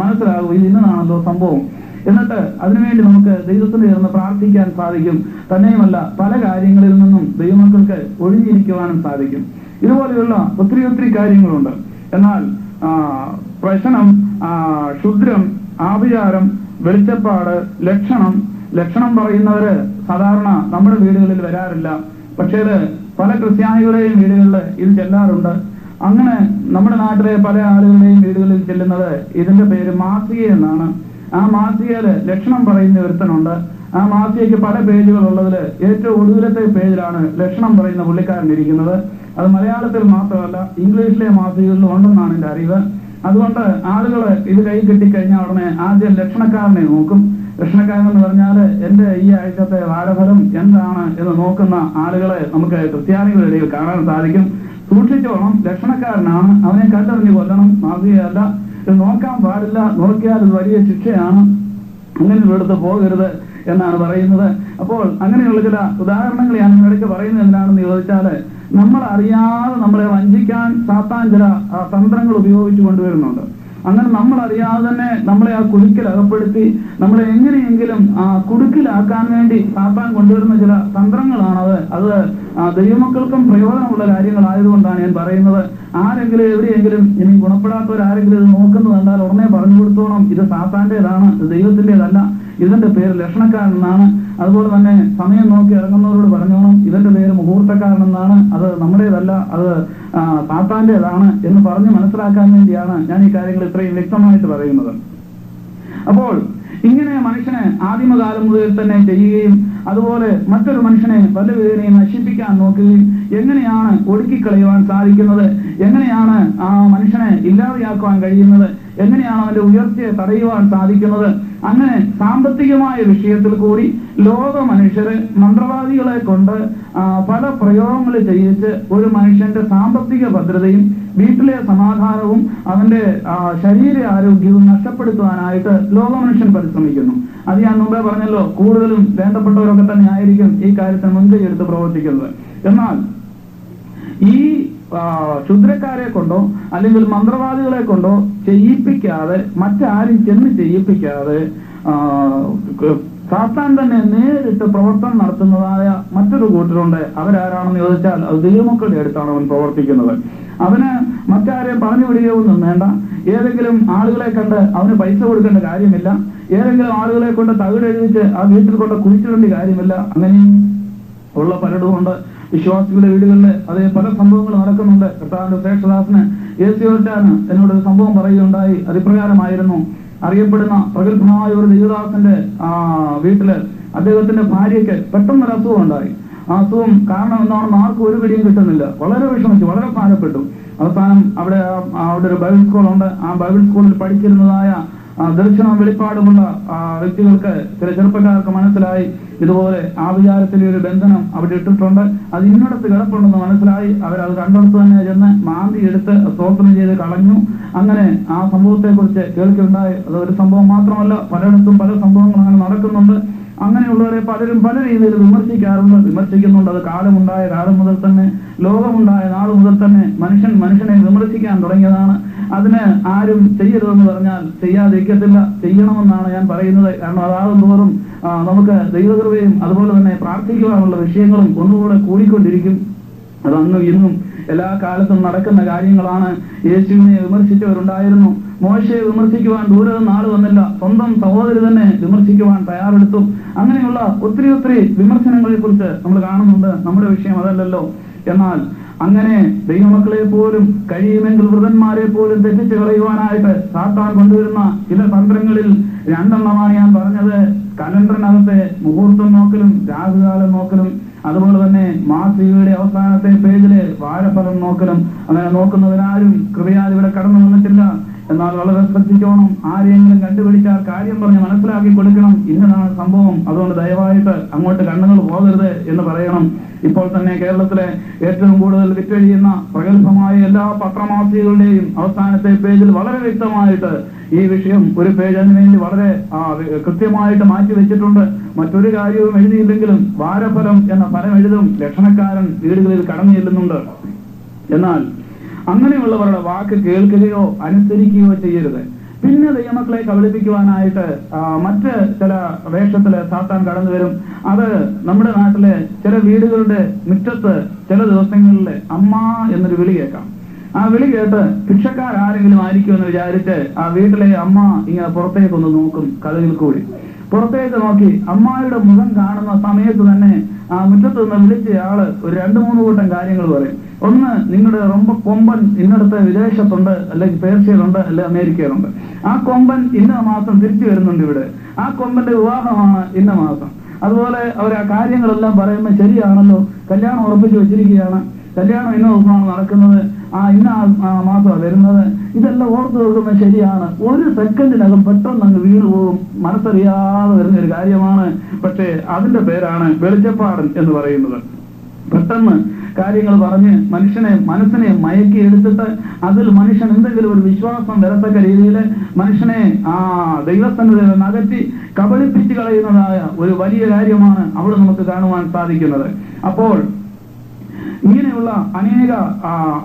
മനസ്സിലാകും ഇത് ഇന്നതാണല്ലോ സംഭവം. എന്നിട്ട് അതിനുവേണ്ടി നമുക്ക് ദൈവത്തിന് ചേർന്ന് പ്രാർത്ഥിക്കാൻ സാധിക്കും. തന്നെയുമല്ല പല കാര്യങ്ങളിൽ നിന്നും ദൈവമക്കൾക്ക് ഒഴിഞ്ഞിരിക്കുവാനും സാധിക്കും. ഇതുപോലെയുള്ള ഒത്തിരി ഒത്തിരി കാര്യങ്ങളുണ്ട്. എന്നാൽ പ്രശ്നം, ക്ഷുദ്രം, ആഭിചാരം, വെളിച്ചപ്പാട്, ലക്ഷണം പറയുന്നവര് സാധാരണ നമ്മുടെ വീടുകളിൽ വരാറില്ല. പക്ഷേ പല ക്രിസ്ത്യാനികളുടെയും വീടുകളിൽ ഇത് ചെല്ലാറുണ്ട്. അങ്ങനെ നമ്മുടെ നാട്ടിലെ പല ആളുകളുടെയും വീടുകളിൽ ചെല്ലുന്നത് ഇതിന്റെ പേര് മാസിക എന്നാണ്. ആ മാസികയില് ലക്ഷണം പറയുന്ന ഒരുത്തനുണ്ട്. ആ മാസികയ്ക്ക് പല പേജുകൾ ഉള്ളതില് ഏറ്റവും ഒടുവിലത്തെ പേജിലാണ് ലക്ഷണം പറയുന്ന പുള്ളിക്കാരൻ ഇരിക്കുന്നത്. അത് മലയാളത്തിൽ മാത്രമല്ല ഇംഗ്ലീഷിലെ മാസികകളിലും ഉണ്ടെന്നാണ് എന്റെ അറിവ്. അതുകൊണ്ട് ആളുകൾ ഇത് കൈ കിട്ടിക്കഴിഞ്ഞാൽ ഉടനെ ആദ്യം ലക്ഷണക്കാരനെ നോക്കും. ലക്ഷണക്കാരൻ എന്ന് പറഞ്ഞാല് എന്റെ ഈ ആഴ്ചത്തെ വാരഫലം എന്താണ് എന്ന് നോക്കുന്ന ആളുകളെ നമുക്ക് ക്രിസ്ത്യാനികളുടെ ഇടയിൽ കാണാൻ സാധിക്കും. സൂക്ഷിച്ചോണം, ലക്ഷണക്കാരനാണ്, അവനെ കല്ലെറിഞ്ഞ് കൊല്ലണം, മാസികയല്ല, ഇത് നോക്കാൻ പാടില്ല, നോക്കിയാൽ ഇത് വലിയ ശിക്ഷയാണ്, അങ്ങനെ ഇവിടുത്തെ പോകരുത് എന്നാണ് പറയുന്നത്. അപ്പോൾ അങ്ങനെയുള്ള ചില ഉദാഹരണങ്ങൾ ഞാൻ ഇടയ്ക്ക് പറയുന്നത് എന്തിനാണെന്ന് ചോദിച്ചാല്, നമ്മൾ അറിയാതെ നമ്മളെ വഞ്ചിക്കാൻ സാത്താൻ ചില തന്ത്രങ്ങൾ ഉപയോഗിച്ചു കൊണ്ടുവരുന്നുണ്ട്. അങ്ങനെ നമ്മൾ അറിയാതെ തന്നെ നമ്മളെ ആ കുടുക്കിൽ അകപ്പെടുത്തി നമ്മളെ എങ്ങനെയെങ്കിലും ആ കുടുക്കിലാക്കാൻ വേണ്ടി സാത്താൻ കൊണ്ടുവരുന്ന ചില തന്ത്രങ്ങളാണത്. അത് ദൈവമക്കൾക്കും പ്രയോജനമുള്ള കാര്യങ്ങളായതുകൊണ്ടാണ് ഞാൻ പറയുന്നത്. ആരെങ്കിലും എവിടെയെങ്കിലും ഇനി ഗുണപ്പെടാത്തവരാരെങ്കിലും ഇത് നോക്കുന്നത് കണ്ടാൽ ഉടനെ പറഞ്ഞു കൊടുത്തോണം, ഇത് സാത്താന്റേതാണ്, ഇത് ദൈവത്തിൻ്റെതല്ല, ഇതിന്റെ പേര് ലക്ഷണക്കാരനെന്നാണ്. അതുപോലെ തന്നെ സമയം നോക്കി ഇറങ്ങുന്നവരോട് പറഞ്ഞോണം, ഇതിന്റെ പേര് മുഹൂർത്തക്കാരനെന്നാണ്, അത് നമ്മുടേതല്ല, അത് സാത്താന്റേതാണ് എന്ന് പറഞ്ഞ് മനസ്സിലാക്കാൻ വേണ്ടിയാണ് ഞാൻ ഈ കാര്യങ്ങൾ ഇത്രയും വ്യക്തമായിട്ട് പറയുന്നത്. അപ്പോൾ ഇങ്ങനെ മനുഷ്യനെ ആദിമകാലം മുതൽ തന്നെ ചെയ്യുകയും അതുപോലെ മറ്റൊരു മനുഷ്യനെ വല്ലവിധേനയും നശിപ്പിക്കാൻ നോക്കുകയും എങ്ങനെയാണ് ഒടുക്കിക്കളയുവാൻ സാധിക്കുന്നത്, എങ്ങനെയാണ് ആ മനുഷ്യനെ ഇല്ലാതെയാക്കുവാൻ കഴിയുന്നത്, എങ്ങനെയാണ് അവന്റെ ഉയർച്ചയെ തടയുവാൻ സാധിക്കുന്നത്, അങ്ങനെ സാമ്പത്തികമായ വിഷയത്തിൽ കൂടി ലോക മനുഷ്യര് മന്ത്രവാദികളെ കൊണ്ട് പല പ്രയോഗങ്ങൾ ചെയ്യിച്ച് ഒരു മനുഷ്യന്റെ സാമ്പത്തിക ഭദ്രതയും വീട്ടിലെ സമാധാനവും അവന്റെ ശരീര ആരോഗ്യവും നഷ്ടപ്പെടുത്തുവാനായിട്ട് ലോക മനുഷ്യൻ പരിശ്രമിക്കുന്നു. അത് ഞാൻ മുമ്പേ പറഞ്ഞല്ലോ, കൂടുതലും വേണ്ടപ്പെട്ടവരൊക്കെ തന്നെ ആയിരിക്കും ഈ കാര്യത്തിന് മുൻകൈ എടുത്ത് പ്രവർത്തിക്കുന്നത്. എന്നാൽ ഈ ക്ഷുദ്രക്കാരെ കൊണ്ടോ അല്ലെങ്കിൽ മന്ത്രവാദികളെ കൊണ്ടോ ചെയ്യിപ്പിക്കാതെ, മറ്റാരും ചെന്ന് ചെയ്യിപ്പിക്കാതെ സാത്താൻ തന്നെ നേരിട്ട് പ്രവർത്തനം നടത്തുന്നതായ മറ്റൊരു കൂട്ടരുണ്ട്. അവരാരാണെന്ന് ചോദിച്ചാൽ അത് ദൈവമക്കളുടെ അടുത്താണ് അവൻ പ്രവർത്തിക്കുന്നത്. അവന് മറ്റാരെയും പറഞ്ഞു വിടുകയൊന്നും വേണ്ട. ഏതെങ്കിലും ആളുകളെ കണ്ട് അവന് പൈസ കൊടുക്കേണ്ട കാര്യമില്ല. ഏതെങ്കിലും ആളുകളെ കൊണ്ട് തകിടെഴുതിച്ച് ആ വീട്ടിൽ കൊണ്ട് കുഴിച്ചിടേണ്ട കാര്യമില്ല. അങ്ങനെയും ഉള്ള പലരും ഉണ്ട്. വിശ്വാസികളുടെ വീടുകളിൽ അതേ പല സംഭവങ്ങൾ നടക്കുന്നുണ്ട്. കർത്താവിന്റെ ശ്രേഷ്ഠദാസന് യേശുയോറ്റാന് എന്നോടൊരു സംഭവം പറയുകയുണ്ടായി. അതിപ്രകാരമായിരുന്നു. അറിയപ്പെടുന്ന പ്രഗത്ഭനായ ഒരു ദൈവദാസന്റെ വീട്ടില് അദ്ദേഹത്തിന്റെ ഭാര്യയ്ക്ക് പെട്ടെന്നൊരു അസുഖം ഉണ്ടായി. ആ അസുഖം കാരണം എന്താണെന്ന് ആർക്കും ഒരു പിടിയും കിട്ടുന്നില്ല. വളരെ വിഷമിച്ചു, വളരെ ഭാരപ്പെട്ടു. അവസാനം അവിടെ ഒരു ബൈബിൾ സ്കൂളുണ്ട്. ആ ബൈബിൾ സ്കൂളിൽ പഠിച്ചിരുന്നതായ ദർശനവും വെളിപ്പാടുമുള്ള വ്യക്തികൾക്ക്, ചില ചെറുപ്പക്കാർക്ക് മനസ്സിലായി ഇതുപോലെ ആഭിചാരത്തിലെ ഒരു ബന്ധനം അവിടെ ഇട്ടിട്ടുണ്ട്, അത് ഇന്നടത്ത് കിടപ്പുണ്ടെന്ന് മനസ്സിലായി. അവരത് കണ്ടെടുത്ത് തന്നെ ചെന്ന് മാന്തി എടുത്ത് സ്തോത്രം ചെയ്ത് കളഞ്ഞു. അങ്ങനെ ആ സംഭവത്തെ കുറിച്ച് കേൾക്കുകയുണ്ടായി. അത് ഒരു സംഭവം മാത്രമല്ല, പലയിടത്തും പല സംഭവങ്ങൾ അങ്ങനെ നടക്കുന്നുണ്ട്. അങ്ങനെയുള്ളവരെ പലരും പല രീതിയിൽ വിമർശിക്കുന്നുണ്ട്. അത് കാലമുണ്ടായ കാലം മുതൽ തന്നെ, ലോകമുണ്ടായ നാൾ മുതൽ തന്നെ മനുഷ്യനെ വിമർശിക്കാൻ തുടങ്ങിയതാണ്. അതിന് ആരും ചെയ്യരുതെന്ന് പറഞ്ഞാൽ ചെയ്യാതിരിക്കത്തില്ല, ചെയ്യണമെന്നാണ് ഞാൻ പറയുന്നത്. കാരണം അതാകും തോറും നമുക്ക് ദൈവകൃപയും അതുപോലെ തന്നെ പ്രാർത്ഥിക്കുവാനുള്ള വിഷയങ്ങളും ഒന്നുകൂടെ കൂടിക്കൊണ്ടിരിക്കും. അത് അന്നും ഇന്നും എല്ലാ കാലത്തും നടക്കുന്ന കാര്യങ്ങളാണ്. യേശുവിനെ വിമർശിച്ചവരുണ്ടായിരുന്നു. മോശയെ വിമർശിക്കുവാൻ ദൂരെ നാൾ വന്നില്ല, സ്വന്തം സഹോദരി തന്നെ വിമർശിക്കുവാൻ തയ്യാറെടുത്തു. അങ്ങനെയുള്ള ഒത്തിരി ഒത്തിരി വിമർശനങ്ങളെ കുറിച്ച് നമ്മൾ കാണുന്നുണ്ട്. നമ്മുടെ വിഷയം അതല്ലല്ലോ. എന്നാൽ അങ്ങനെ ദൈവമക്കളെ പോലും കഴിയുമെങ്കിൽ വൃതന്മാരെ പോലും തെറ്റിച്ച് കളയുവാനായിട്ട് സാത്താൻ കൊണ്ടുവരുന്ന ചില തന്ത്രങ്ങളിൽ രണ്ടെണ്ണമാണ് ഞാൻ പറഞ്ഞത്. കലണ്ടറിനകത്തെ മുഹൂർത്തം നോക്കലും രാഹുകാലം നോക്കലും അതുപോലെ തന്നെ മാസികയുടെ അവസാനത്തെ പേജില് വാരഫലം നോക്കലും അങ്ങനെ നോക്കുന്നവരാരും കൃപയാൽ ഇവിടെ കടന്നു വന്നിട്ടില്ല. എന്നാൽ വളരെ ശ്രദ്ധിച്ചോണം. ആരെയെങ്കിലും കണ്ടുപിടിച്ചാൽ കാര്യം പറഞ്ഞ് മനസ്സിലാക്കി കൊടുക്കണം, ഇന്നതാണ് സംഭവം, അതുകൊണ്ട് ദയവായിട്ട് അങ്ങോട്ട് കണ്ണുകൾ പോകരുത് എന്ന് പറയണം. ഇപ്പോൾ തന്നെ കേരളത്തിലെ ഏറ്റവും കൂടുതൽ വിറ്റഴിയുന്ന പ്രഗത്ഭമായ എല്ലാ പത്രമാസികകളുടെയും അവസാനത്തെ പേജിൽ വളരെ വ്യക്തമായിട്ട് ഈ വിഷയം ഒരു പേജ് അതിനുവേണ്ടി വളരെ കൃത്യമായിട്ട് മാറ്റി വെച്ചിട്ടുണ്ട്. മറ്റൊരു കാര്യവും എഴുതിയില്ലെങ്കിലും വാരഫലം എന്ന ഫലം എഴുതും. ലക്ഷണക്കാരൻ വീടുകളിൽ കടന്നു ചെല്ലുന്നുണ്ട്. എന്നാൽ അങ്ങനെയുള്ളവരുടെ വാക്ക് കേൾക്കുകയോ അനുസരിക്കുകയോ ചെയ്യരുത്. പിന്നെ ദൈവമക്കളെ കബളിപ്പിക്കുവാനായിട്ട് മറ്റ് ചില വേഷത്തില് സാത്താൻ കടന്നു വരും. അത് നമ്മുടെ നാട്ടിലെ ചില വീടുകളുടെ മുറ്റത്ത് ചില ദിവസങ്ങളില് അമ്മ എന്നൊരു വിളി കേൾക്കാം. ആ വിളി കേട്ട് ഭിക്ഷക്കാരെങ്കിലും ആയിരിക്കുമെന്ന് വിചാരിച്ച് ആ വീട്ടിലെ അമ്മ ഇങ്ങനെ പുറത്തേക്കൊന്ന് നോക്കും. കഥകിൽ കൂടി പുറത്തേക്ക് നോക്കി അമ്മായിയുടെ മുഖം കാണുന്ന സമയത്ത് തന്നെ ആ മുറ്റത്ത് നിന്ന് വിളിച്ചയാള് ഒരു 2-3 കൂട്ടം കാര്യങ്ങൾ പറയും. ഒന്ന്, നിങ്ങളുടെ ரொம்ப കൊമ്പൻ ഇന്നടത്ത് വിദേശത്തുണ്ട്, അല്ലെങ്കിൽ പേർഷ്യയിലുണ്ട്, അല്ലെങ്കിൽ അമേരിക്കയിലുണ്ട്. ആ കൊമ്പൻ ഇന്ന മാസം തിരിച്ചു വരുന്നുണ്ട് ഇവിടെ. ആ കൊമ്പന്റെ വിവാഹമാണ് ഇന്ന മാസം. അതുപോലെ അവർ ആ കാര്യങ്ങളെല്ലാം പറയുമ്പോൾ ശരിയാണല്ലോ, കല്യാണം ഉറപ്പിച്ചു വെച്ചിരിക്കുകയാണ്, കല്യാണം ഇന്ന ദിവസമാണ് നടക്കുന്നത്, ഇന്ന മാസമാണ് വരുന്നത്. ഇതെല്ലാം ഓർത്തു നോക്കുന്നത് ശരിയാണ്. ഒരു സെക്കൻഡിനകം പെട്ടെന്ന് അങ്ങ് വീണു പോകും. മനസ്സറിയാതെ വരുന്നൊരു കാര്യമാണ്. പക്ഷേ അതിന്റെ പേരാണ് വെളിച്ചപ്പാടൻ എന്ന് പറയുന്നത്. പെട്ടെന്ന് കാര്യങ്ങൾ പറഞ്ഞ് മനസ്സിനെ മയക്കി എടുത്തിട്ട് അതിൽ മനുഷ്യൻ എന്തെങ്കിലും ഒരു വിശ്വാസം വരത്തക്ക രീതിയിൽ മനുഷ്യനെ ദൈവസന്നിധിയിൽ നകറ്റി കബളിപ്പിച്ച് കളയുന്നതായ ഒരു വലിയ കാര്യമാണ് അവിടെ നമുക്ക് കാണുവാൻ സാധിക്കുന്നത്. അപ്പോൾ ഇങ്ങനെയുള്ള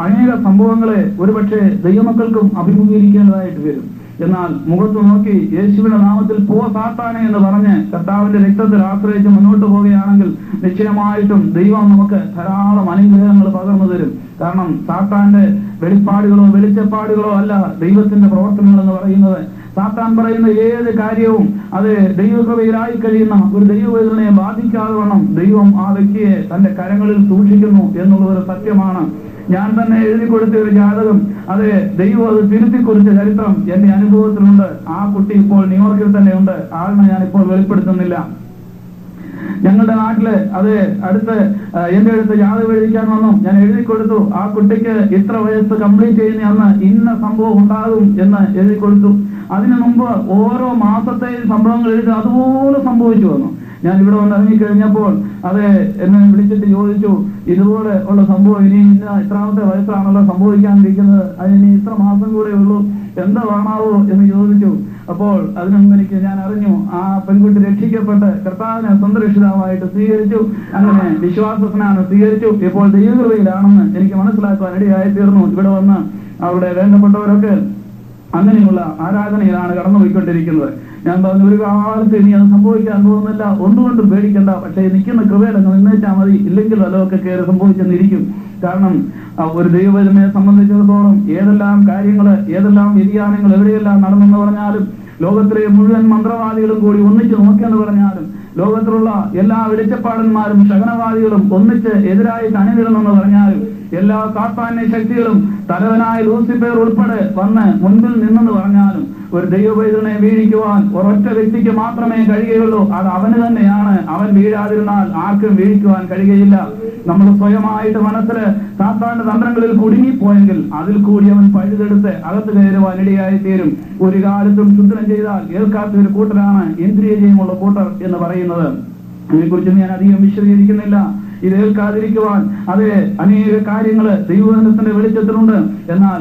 അനേക സംഭവങ്ങളെ ഒരുപക്ഷെ ദൈവമക്കൾക്കും അഭിമുഖീകരിക്കേണ്ടതായിട്ട് വരും. എന്നാൽ മുഖത്ത് നോക്കി യേശുവിന്റെ നാമത്തിൽ പോ സാത്താനെ എന്ന് പറഞ്ഞ് കർത്താവിന്റെ രക്തത്തിൽ ആശ്രയിച്ച് മുന്നോട്ട് പോവുകയാണെങ്കിൽ നിശ്ചയമായിട്ടും ദൈവം നമുക്ക് ധാരാളം അനുഗ്രഹങ്ങൾ പകർന്നു തരും. കാരണം സാത്താന്റെ വെളിപ്പാടുകളോ വെളിച്ചപ്പാടുകളോ അല്ല ദൈവത്തിന്റെ പ്രവർത്തനങ്ങൾ എന്ന് പറയുന്നത്. സാത്താൻ പറയുന്ന ഏത് കാര്യവും അത് ദൈവകൃപയിലായി കഴിയുന്ന ഒരു ദൈവവേദനയെ ബാധിക്കാതെ വണ്ണം ദൈവം ആ വ്യക്തിയെ തന്റെ കരങ്ങളിൽ സൂക്ഷിക്കുന്നു എന്നുള്ള ഒരു സത്യമാണ്. ഞാൻ തന്നെ എഴുതി കൊടുത്ത ഒരു ജാതകം, അത് ദൈവം അത് തിരുത്തി കുറിച്ച ചരിത്രം എന്റെ അനുഭവത്തിലുണ്ട്. ആ കുട്ടി ഇപ്പോൾ ന്യൂയോർക്കിൽ തന്നെ ഉണ്ട്. ആളിനെ ഞാനിപ്പോൾ വെളിപ്പെടുത്തുന്നില്ല. ഞങ്ങളുടെ നാട്ടില് അത് എന്റെ അടുത്ത് ജാതകം എഴുതിക്കാൻ വന്നു. ഞാൻ എഴുതി കൊടുത്തു. ആ കുട്ടിക്ക് ഇത്ര വയസ്സ് കംപ്ലീറ്റ് ചെയ്യുന്ന അന്ന് ഇന്ന സംഭവം ഉണ്ടാകും എന്ന് എഴുതി കൊടുത്തു. അതിനു മുമ്പ് ഓരോ മാസത്തെ സംഭവങ്ങൾ എഴുതി അതുപോലെ സംഭവിച്ചു വന്നു. ഞാൻ ഇവിടെ വന്ന് ഇറങ്ങിക്കഴിഞ്ഞപ്പോൾ അത് എന്നെ വിളിച്ചിട്ട് ചോദിച്ചു, ഇതുപോലെ ഉള്ള സംഭവം ഇനി ഇത്രാമത്തെ വയസ്സാണല്ലോ സംഭവിക്കാനിരിക്കുന്നത്, അതിനി ഇത്ര മാസം കൂടെ ഉള്ളൂ, എന്താ കാണാവോ എന്ന് ചോദിച്ചു. അപ്പോൾ അതിനൊന്നും ഞാൻ അറിഞ്ഞു, ആ പെൺകുട്ടി രക്ഷിക്കപ്പെട്ട് കർത്താവിനെ സ്വന്തം രക്ഷിതാവായിട്ട് സ്വീകരിച്ചു. അങ്ങനെ വിശ്വാസത്തിനാണ് സ്വീകരിച്ചു. ഇപ്പോൾ ദൈവകൃപയിലാണെന്ന് എനിക്ക് മനസ്സിലാക്കുവാൻ ഇടയായി തീർന്നു. ഇവിടെ വന്ന് അവിടെ വേണ്ടപ്പെട്ടവരൊക്കെ അങ്ങനെയുള്ള ആരാധനയിലാണ് കടന്നുപോയിക്കൊണ്ടിരിക്കുന്നത്. ഞാൻ പറഞ്ഞു, ഒരു കാലത്ത് ഇനി അത് സംഭവിക്കാൻ പോകുന്നില്ല, ഒന്നുകൊണ്ടും പേടിക്കണ്ട, പക്ഷേ നിൽക്കുന്ന കൃപയിലങ്ങ് നിന്നേറ്റാൽ മതി, ഇല്ലെങ്കിൽ വല്ലതൊക്കെ കയറി സംഭവിച്ചെന്നിരിക്കും. കാരണം ഒരു ദൈവവേദനയെ സംബന്ധിച്ചിടത്തോളം ഏതെല്ലാം കാര്യങ്ങള്, ഏതെല്ലാം വ്യതിയാനങ്ങൾ എവിടെയെല്ലാം നടന്നെന്ന് പറഞ്ഞാലും, ലോകത്തിലെ മുഴുവൻ മന്ത്രവാദികളും കൂടി ഒന്നിച്ച് നോക്കിയെന്ന് പറഞ്ഞാലും, ലോകത്തിലുള്ള എല്ലാ വെളിച്ചപ്പാടന്മാരും ശകനവാദികളും ഒന്നിച്ച് എതിരായിട്ട് അണിനിരന്നെന്ന് പറഞ്ഞാലും, എല്ലാ സാത്താന്യ ശക്തികളും തലവനായ ലൂസിഫർ ഉൾപ്പെടെ വന്ന് മുൻപിൽ നിന്നെന്ന് പറഞ്ഞാലും, ഒരു ദൈവവേദനെ വീഴിക്കുവാൻ ഒരൊറ്റ വ്യക്തിക്ക് മാത്രമേ കഴിയുകയുള്ളൂ. അത് അവന് തന്നെയാണ്. അവൻ വീഴാതിരുന്നാൽ ആർക്കും വീഴിക്കുവാൻ കഴിയുകയില്ല. നമ്മൾ സ്വയമായിട്ട് മനസ്സില് സാത്താന്റെ തന്ത്രങ്ങളിൽ കുടുങ്ങിപ്പോയെങ്കിൽ അതിൽ കൂടി അവൻ പഴുതെടുത്ത് അകത്ത് കയറുവാൻ ഇടയായി തീരും. ഒരു കാലത്തും ശുദ്ധനം ചെയ്താൽ ഏൽക്കാത്ത ഒരു കൂട്ടരാണ് ഇന്ദ്രിയജയമുള്ള കൂട്ടർ എന്ന് പറയുന്നത്. അതിനെക്കുറിച്ച് ഞാൻ അധികം വിശദീകരിക്കുന്നില്ല. ഇത് ഏൽക്കാതിരിക്കുവാൻ അത് അനേക കാര്യങ്ങള് ദൈവവചനത്തിന്റെ വെളിച്ചത്തിലുണ്ട്. എന്നാൽ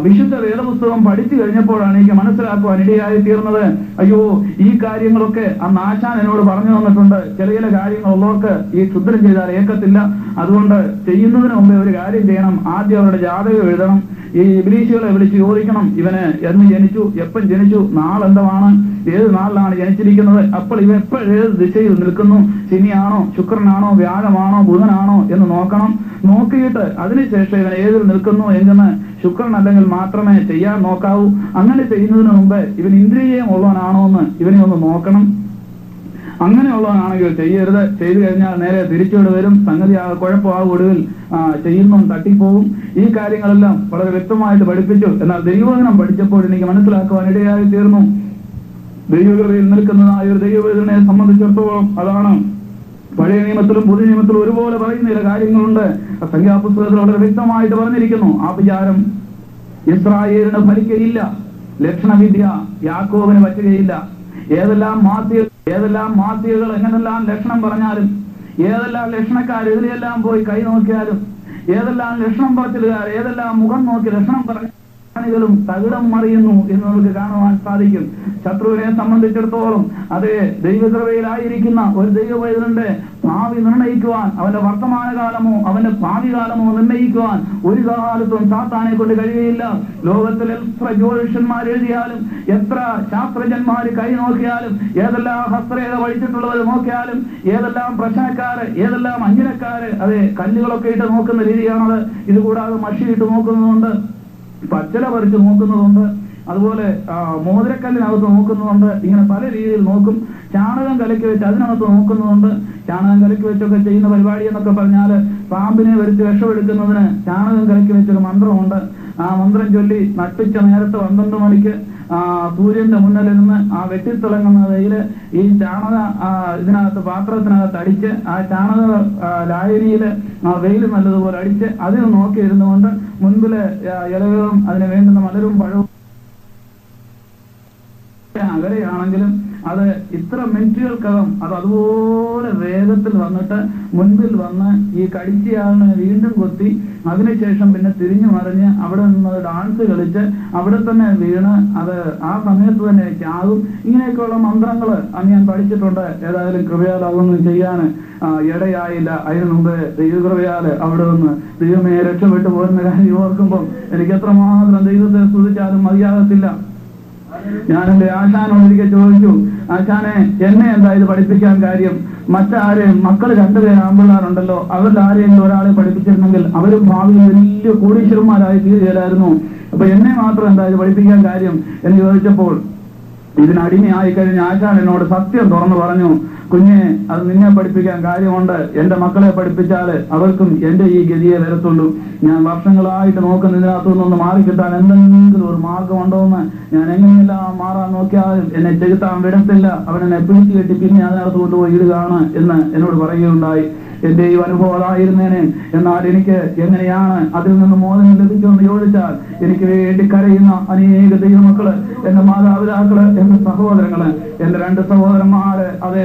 വിശുദ്ധ വേദപുസ്തകം പഠിച്ചു കഴിഞ്ഞപ്പോഴാണ് എനിക്ക് മനസ്സിലാക്കുവാൻ ഇടയായി തീർന്നത്, അയ്യോ ഈ കാര്യങ്ങളൊക്കെ അന്ന് ആശാൻ എന്നോട് പറഞ്ഞു തന്നിട്ടുണ്ട്. ചില കാര്യങ്ങളുള്ളവർക്ക് ഈ ക്ഷുദ്രം ചെയ്താൽ ഏക്കത്തില്ല. അതുകൊണ്ട് ചെയ്യുന്നതിന് മുമ്പേ ഒരു കാര്യം ചെയ്യണം, ആദ്യം അവരുടെ ജാതകം എഴുതണം. ഈ ഇബ്ലീസുകളെ വിളിച്ച് ചോദിക്കണം, ഇവന് എന്ന് ജനിച്ചു, എപ്പം ജനിച്ചു, നാളെന്തമാണ്, ഏത് നാളിലാണ് ജനിച്ചിരിക്കുന്നത്, അപ്പോൾ ഇവൻ എപ്പോഴേത് ദിശയിൽ നിൽക്കുന്നു, ശനിയാണോ ശുക്രനാണോ വ്യാഴമാണോ ബുധനാണോ എന്ന് നോക്കണം. നോക്കിയിട്ട് അതിനുശേഷം ഇവൻ ഏതിൽ നിൽക്കുന്നു എന്ന് ശുക്രൻ അല്ലെങ്കിൽ മാത്രമേ ചെയ്യാൻ നോക്കാവൂ. അങ്ങനെ ചെയ്യുന്നതിന് മുമ്പ് ഇവൻ ഇന്ദ്രിയം ഉള്ളവനാണോ എന്ന് ഇവനെ ഒന്ന് നോക്കണം. അങ്ങനെയുള്ളവനാണെങ്കിൽ ചെയ്യരുത്. ചെയ്തു കഴിഞ്ഞാൽ നേരെ തിരിച്ചുകൊണ്ട് വരും. സംഗതി കുഴപ്പമാകും, ഒടുവിൽ ചെയ്യുന്നു തട്ടിപ്പോവും. ഈ കാര്യങ്ങളെല്ലാം വളരെ വ്യക്തമായിട്ട് പഠിപ്പിച്ചു. എന്നാൽ ദൈവവചനം പഠിച്ചപ്പോൾ എനിക്ക് മനസ്സിലാക്കുവാൻ ഇടയായി തീർന്നു. ദൈവകൃപയിൽ നിൽക്കുന്നതായ ഒരു ദൈവവേദനയെ സംബന്ധിച്ചിടത്തോളം അതാണ് പഴയ നിയമത്തിലും പുതിയ നിയമത്തിലും ഒരുപോലെ പറയുന്ന ചില കാര്യങ്ങളുണ്ട്. സംഖ്യാപുസ്തകത്തിൽ വളരെ വ്യക്തമായിട്ട് പറഞ്ഞിരിക്കുന്നു, ആ വിചാരം ഇസ്രായേലിന് ഫലിക്കയില്ല, ലക്ഷണവിദ്യ യാക്കോബിന് പറ്റുകയില്ല. ഏതെല്ലാം മാത്യകൾ എങ്ങനെല്ലാം ലക്ഷണം പറഞ്ഞാലും, ഏതെല്ലാം ലക്ഷണക്കാർ ഇതിലെല്ലാം പോയി കൈ നോക്കിയാലും, ഏതെല്ലാം ലക്ഷണം പറച്ചിലുകാർ ഏതെല്ലാം മുഖം നോക്കി ലക്ഷണം പറഞ്ഞു ും തകിടം മറിയുന്നു എന്ന് നമുക്ക് കാണുവാൻ സാധിക്കും. ശത്രുവിനെ സംബന്ധിച്ചിടത്തോളം അതേ ദൈവകൃപയിലായിരിക്കുന്ന ഒരു ദൈവവൈദ്യന്റെ ഭാവി നിർണയിക്കുവാൻ, അവന്റെ വർത്തമാനകാലമോ അവന്റെ ഭാവി കാലമോ നിർണയിക്കുവാൻ ഒരു കാലത്തും സാത്താനെ കൊണ്ട് കഴിയുകയില്ല. ലോകത്തിൽ എത്ര ജ്യോതിഷന്മാർ എഴുതിയാലും, എത്ര ശാസ്ത്രജ്ഞന്മാർ കൈ നോക്കിയാലും, ഏതെല്ലാം ഹസ്തരേഖ പഠിച്ചിട്ടുള്ളവർ നോക്കിയാലും, ഏതെല്ലാം പ്രശ്നക്കാര് ഏതെല്ലാം അഞ്ജനക്കാര് അതെ കല്ലുകളൊക്കെ ഇട്ട് നോക്കുന്ന രീതിയാണത്. ഇതുകൂടാതെ മഷിയിട്ട് നോക്കുന്നതുകൊണ്ട്, പച്ചില പറിച്ച് നോക്കുന്നതുകൊണ്ട്, അതുപോലെ മോതിരക്കല്ലിനകത്ത് നോക്കുന്നതുകൊണ്ട്, ഇങ്ങനെ പല രീതിയിൽ നോക്കും. ചാണകം കലക്കി വെച്ച് അതിനകത്ത് നോക്കുന്നതുകൊണ്ട്, ചാണകം കലക്കി വെച്ചൊക്കെ ചെയ്യുന്ന പരിപാടി എന്നൊക്കെ പറഞ്ഞാൽ പാമ്പിനെ വരിച്ച് വിഷമെടുക്കുന്നതിന് ചാണകം കലക്കി വെച്ചൊരു മന്ത്രമുണ്ട്. ആ മന്ത്രം ചൊല്ലി നട്ടുച്ച നേരത്തെ 12 മണിക്ക് സൂര്യന്റെ മുന്നിലിരുന്ന് ആ വെട്ടിത്തിളങ്ങുന്ന വെയില് ഈ ചാണക ഇതിനകത്ത് പാത്രത്തിനകത്ത് അടിച്ച്, ആ ചാണക ലായനിയില് വെയിൽ നല്ലതുപോലെ അടിച്ച് അതിൽ നോക്കിയിരുന്നു കൊണ്ട് മുൻപില് ഇലകളും അതിന് വേണ്ടുന്ന മലരും പഴവും അകലെയാണെങ്കിലും അത് ഇത്ര മിനിറ്റുകൾക്കകം അത് അതുപോലെ വേഗത്തിൽ വന്നിട്ട് മുൻപിൽ വന്ന് ഈ കടിച്ചയാളിനെ വീണ്ടും കൊത്തി, അതിനുശേഷം പിന്നെ തിരിഞ്ഞു മറിഞ്ഞ് അവിടെ നിന്ന് ഡാൻസ് കളിച്ച് അവിടെ തന്നെ വീണ് അത് ആ സമയത്ത് തന്നെ ചാകും. ഇങ്ങനെയൊക്കെയുള്ള മന്ത്രങ്ങള് അന്ന് ഞാൻ പഠിച്ചിട്ടുണ്ട്. ഏതായാലും കൃപയാൽ അതൊന്നും ചെയ്യാൻ ഇടയായില്ല. അതിനു മുമ്പ് ദൈവകൃപയാല് അവിടെ നിന്ന് ദൈവമേ രക്ഷപ്പെട്ടു പോകുന്ന കാര്യം ഓർക്കുമ്പോൾ എനിക്ക് എത്രമാത്രം ദൈവത്തെ സ്തുതിച്ചാലും മതിയാകത്തില്ല. ഞാൻ എന്റെ ആശാനോട് ഒരിക്കൽ ചോദിച്ചു, ആശാനെ എന്നെ എന്താ ഇത് പഠിപ്പിക്കാൻ കാര്യം? മറ്റാരെയും മക്കൾ 2 പേര് ആമ്പിള്ളാരുണ്ടല്ലോ, അവരിൽ ആരെങ്കിലും ഒരാളെ പഠിപ്പിച്ചിരുന്നെങ്കിൽ അവരും ഭാവിയിൽ വലിയ കോടീശ്വരന്മാരായി തീരുകയില്ലായിരുന്നു. അപ്പൊ എന്നെ മാത്രം എന്താ ഇത് പഠിപ്പിക്കാൻ കാര്യം എന്ന് ചോദിച്ചപ്പോൾ ഇതിനടിമയായി കഴിഞ്ഞ ആശാൻ എന്നോട് സത്യം തുറന്നു പറഞ്ഞു, കുഞ്ഞെ അത് നിന്നെ പഠിപ്പിക്കാൻ കാര്യമുണ്ട്. എന്റെ മക്കളെ പഠിപ്പിച്ചാല് അവർക്കും എന്റെ ഈ ഗതിയെ വരത്തുള്ളൂ. ഞാൻ വർഷങ്ങളായിട്ട് നോക്കുന്ന ഇതിനകത്തുനിന്നൊന്ന് മാറിക്കിട്ടാൻ എന്തെങ്കിലും ഒരു മാർഗമുണ്ടോ എന്ന് ഞാൻ എങ്ങനെയെല്ലാം മാറാൻ നോക്കിയാലും എന്നെ ചെകുത്താൻ വിടത്തില്ല. അവനെന്നെ പിടിച്ചു കെട്ടി പിന്നെ അതിനകത്ത് കൊണ്ടുപോയി ഇടുകയാണ് എന്ന് എന്നോട് പറയുകയുണ്ടായി. എന്റെ ഈ അനുഭവം അതായിരുന്നേനെ. എന്നാൽ എനിക്ക് എങ്ങനെയാണ് അതിൽ നിന്ന് മോചനം ലഭിക്കുമെന്ന് ചോദിച്ചാൽ, എനിക്ക് വേണ്ടി കരയുന്ന അനേക ദൈവമക്കള്, എന്റെ മാതാപിതാക്കള്, എന്റെ സഹോദരങ്ങള്, എന്റെ 2 സഹോദരന്മാര് അത്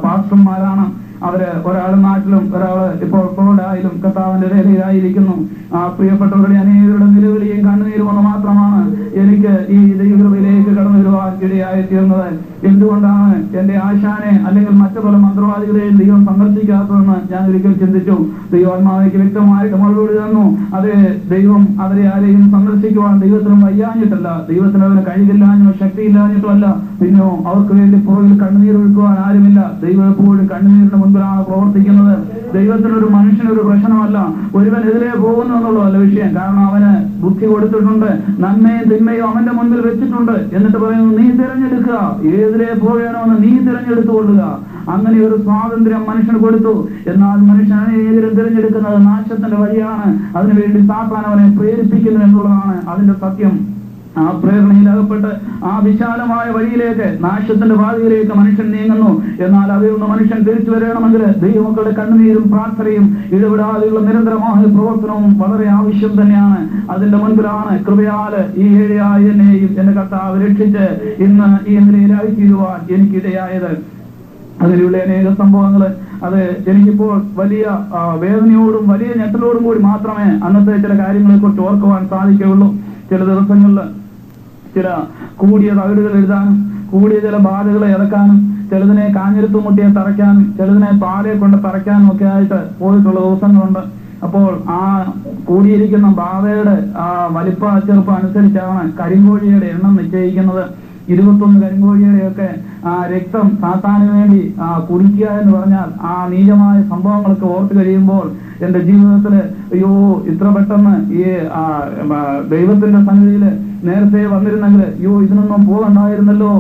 പാസ്റ്റർമാരാണ്. അവര് ഒരാള് നാട്ടിലും ഒരാള് ഇപ്പോൾ ഫ്ലോറിഡയിലും കർത്താവിന്റെ വേലയിലായിരിക്കുന്നു. ആ പ്രിയപ്പെട്ടവരുടെ അനേകരുടെ നിലവിളിയും കണ്ണുനീരും ഒന്ന് മാത്രമാണ് എനിക്ക് ഈ ദൈവകൃപയിലേക്ക് കടന്നു വരുവാൻ ഇടയായി തീർന്നത്. എന്തുകൊണ്ടാണ് എന്റെ ആശാനെ അല്ലെങ്കിൽ മറ്റു പല മന്ത്രവാദികളെയും ദൈവം സന്ദർശിക്കാത്തതെന്ന് ഞാൻ ഒരിക്കൽ ചിന്തിച്ചു. ദൈവാത്മാവിക്ക് വ്യക്തമായിട്ട് മറുപടി തന്നു. അത് ദൈവം അവരെ ആരെയും സന്ദർശിക്കുവാൻ ദൈവത്തിനും വയ്യാഞ്ഞിട്ടല്ല, ദൈവത്തിന് അവന് കഴിവില്ലാഞ്ഞോ ശക്തിയില്ലാഞ്ഞിട്ടുമല്ല, പിന്നെയോ അവർക്ക് വേണ്ടി പുറകിൽ കണ്ണുനീർ ഒഴുക്കുവാൻ ആരുമില്ല. ദൈവം എപ്പോഴും കണ്ണുനീരിന് മുൻപിലാണ് പ്രവർത്തിക്കുന്നത്. ദൈവത്തിനൊരു മനുഷ്യനൊരു പ്രശ്നമല്ല ഒരുവൻ എതിരെ പോകുന്നു എന്നുള്ളതല്ല വിഷയം. കാരണം അവന് ബുദ്ധി കൊടുത്തിട്ടുണ്ട്, നന്മയും തിന്മയും അവന്റെ മുൻപിൽ വെച്ചിട്ടുണ്ട്. എന്നിട്ട് പറയുന്നു, നീ തിരഞ്ഞെടുക്കുക, ഏതിരെ പോകണമെന്ന് നീ തിരഞ്ഞെടുത്തുകൊള്ളുക. അങ്ങനെ ഒരു സ്വാതന്ത്ര്യം മനുഷ്യന് കൊടുത്തു. എന്നാൽ മനുഷ്യൻ അനേകരും തിരഞ്ഞെടുക്കുന്നത് നാശത്തിന്റെ വഴിയാണ്. അതിനുവേണ്ടി സാത്താൻ അവനെ പ്രേരിപ്പിക്കുന്നു എന്നുള്ളതാണ് അതിന്റെ സത്യം. ആ പ്രേരണയിലകപ്പെട്ട് ആ വിശാലമായ വഴിയിലേക്ക്, നാശത്തിന്റെ പാതയിലേക്ക് മനുഷ്യൻ നീങ്ങുന്നു. എന്നാൽ അതിൽ നിന്ന് മനുഷ്യൻ തിരിച്ചു വരണമെങ്കിൽ ദൈവമക്കളുടെ കണ്ണുനീരും പ്രാർത്ഥനയും ഇടപെടാതെയുള്ള നിരന്തരമായ പ്രവർത്തനവും വളരെ ആവശ്യം തന്നെയാണ്. അതിന്റെ മുൻപിലാണ് കൃപയാല് ഈ ഏഴയായി എന്നെയും എന്റെ കർത്താവ് രക്ഷിച്ച് ഇന്ന് ഈ നിലയിലായി തീരുവാൻ എനിക്കിടയായത്. അതിലുള്ള അനേക സംഭവങ്ങള് അത് എനിക്കിപ്പോൾ വലിയ വേദനയോടും വലിയ ഞെട്ടലോടും കൂടി മാത്രമേ അന്നത്തെ ചില കാര്യങ്ങളെ കുറിച്ച് ഓർക്കുവാൻ സാധിക്കുകയുള്ളൂ. ചില ദിവസങ്ങളിൽ ചില കൂടിയ തകിടുകൾ എഴുതാനും, കൂടിയ ചില ബാധകളെ ഇറക്കാനും, ചിലതിനെ കാഞ്ഞിരുത്തു മുട്ടിയെ തറയ്ക്കാനും, ചിലതിനെ പാലെ കൊണ്ട് തറയ്ക്കാനും ഒക്കെ ആയിട്ട് പോയിട്ടുള്ള ദിവസങ്ങളുണ്ട്. അപ്പോൾ ആ കൂടിയിരിക്കുന്ന ബാധയുടെ ആ വലിപ്പ ചെറുപ്പം അനുസരിച്ചാണ് കരിങ്കോഴിയുടെ എണ്ണം നിശ്ചയിക്കുന്നത്. 21 കരിങ്കോഴിയുടെയൊക്കെ ആ രക്തം സാത്താന് വേണ്ടി കുടിക്കുക എന്ന് പറഞ്ഞാൽ ആ നീചമായ സംഭവങ്ങളൊക്കെ ഓർത്തു കഴിയുമ്പോൾ എന്റെ ജീവിതത്തില് അയ്യോ ഇത്ര പെട്ടെന്ന് ഈ ദൈവത്തിന്റെ സന്നിധിയില് നേരത്തെ വന്നിരുന്നെങ്കിൽ അയ്യോ ഇതിനൊന്നും പോകണ്ടായിരുന്നല്ലോ,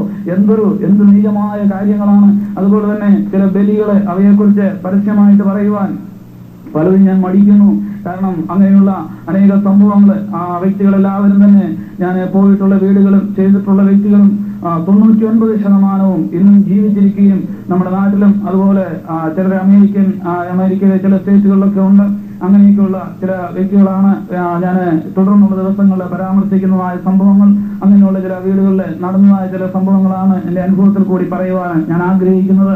എന്ത് നീചമായ കാര്യങ്ങളാണ്. അതുപോലെ തന്നെ ചില ബലികള് അവയെക്കുറിച്ച് പരസ്യമായിട്ട് പറയുവാൻ പലതും ഞാൻ മടിക്കുന്നു. കാരണം അങ്ങനെയുള്ള അനേക സംഭവങ്ങൾ ആ വ്യക്തികളെല്ലാവരും തന്നെ ഞാൻ പോയിട്ടുള്ള വീടുകളും ചെയ്തിട്ടുള്ള വ്യക്തികളും 99% ഇന്നും ജീവിച്ചിരിക്കുകയും നമ്മുടെ നാട്ടിലും അതുപോലെ ചില അമേരിക്കയിലെ ചില സ്റ്റേറ്റുകളിലൊക്കെ ഉണ്ട്. അങ്ങനെയൊക്കെയുള്ള ചില വ്യക്തികളാണ് ഞാൻ തുടർന്നുള്ള ദിവസങ്ങളിൽ പരാമർശിക്കുന്നതായ സംഭവങ്ങൾ. അങ്ങനെയുള്ള ചില വീടുകളിൽ നടന്നതായ ചില സംഭവങ്ങളാണ് എൻ്റെ അനുഭവത്തിൽ കൂടി പറയുവാൻ ഞാൻ ആഗ്രഹിക്കുന്നത്.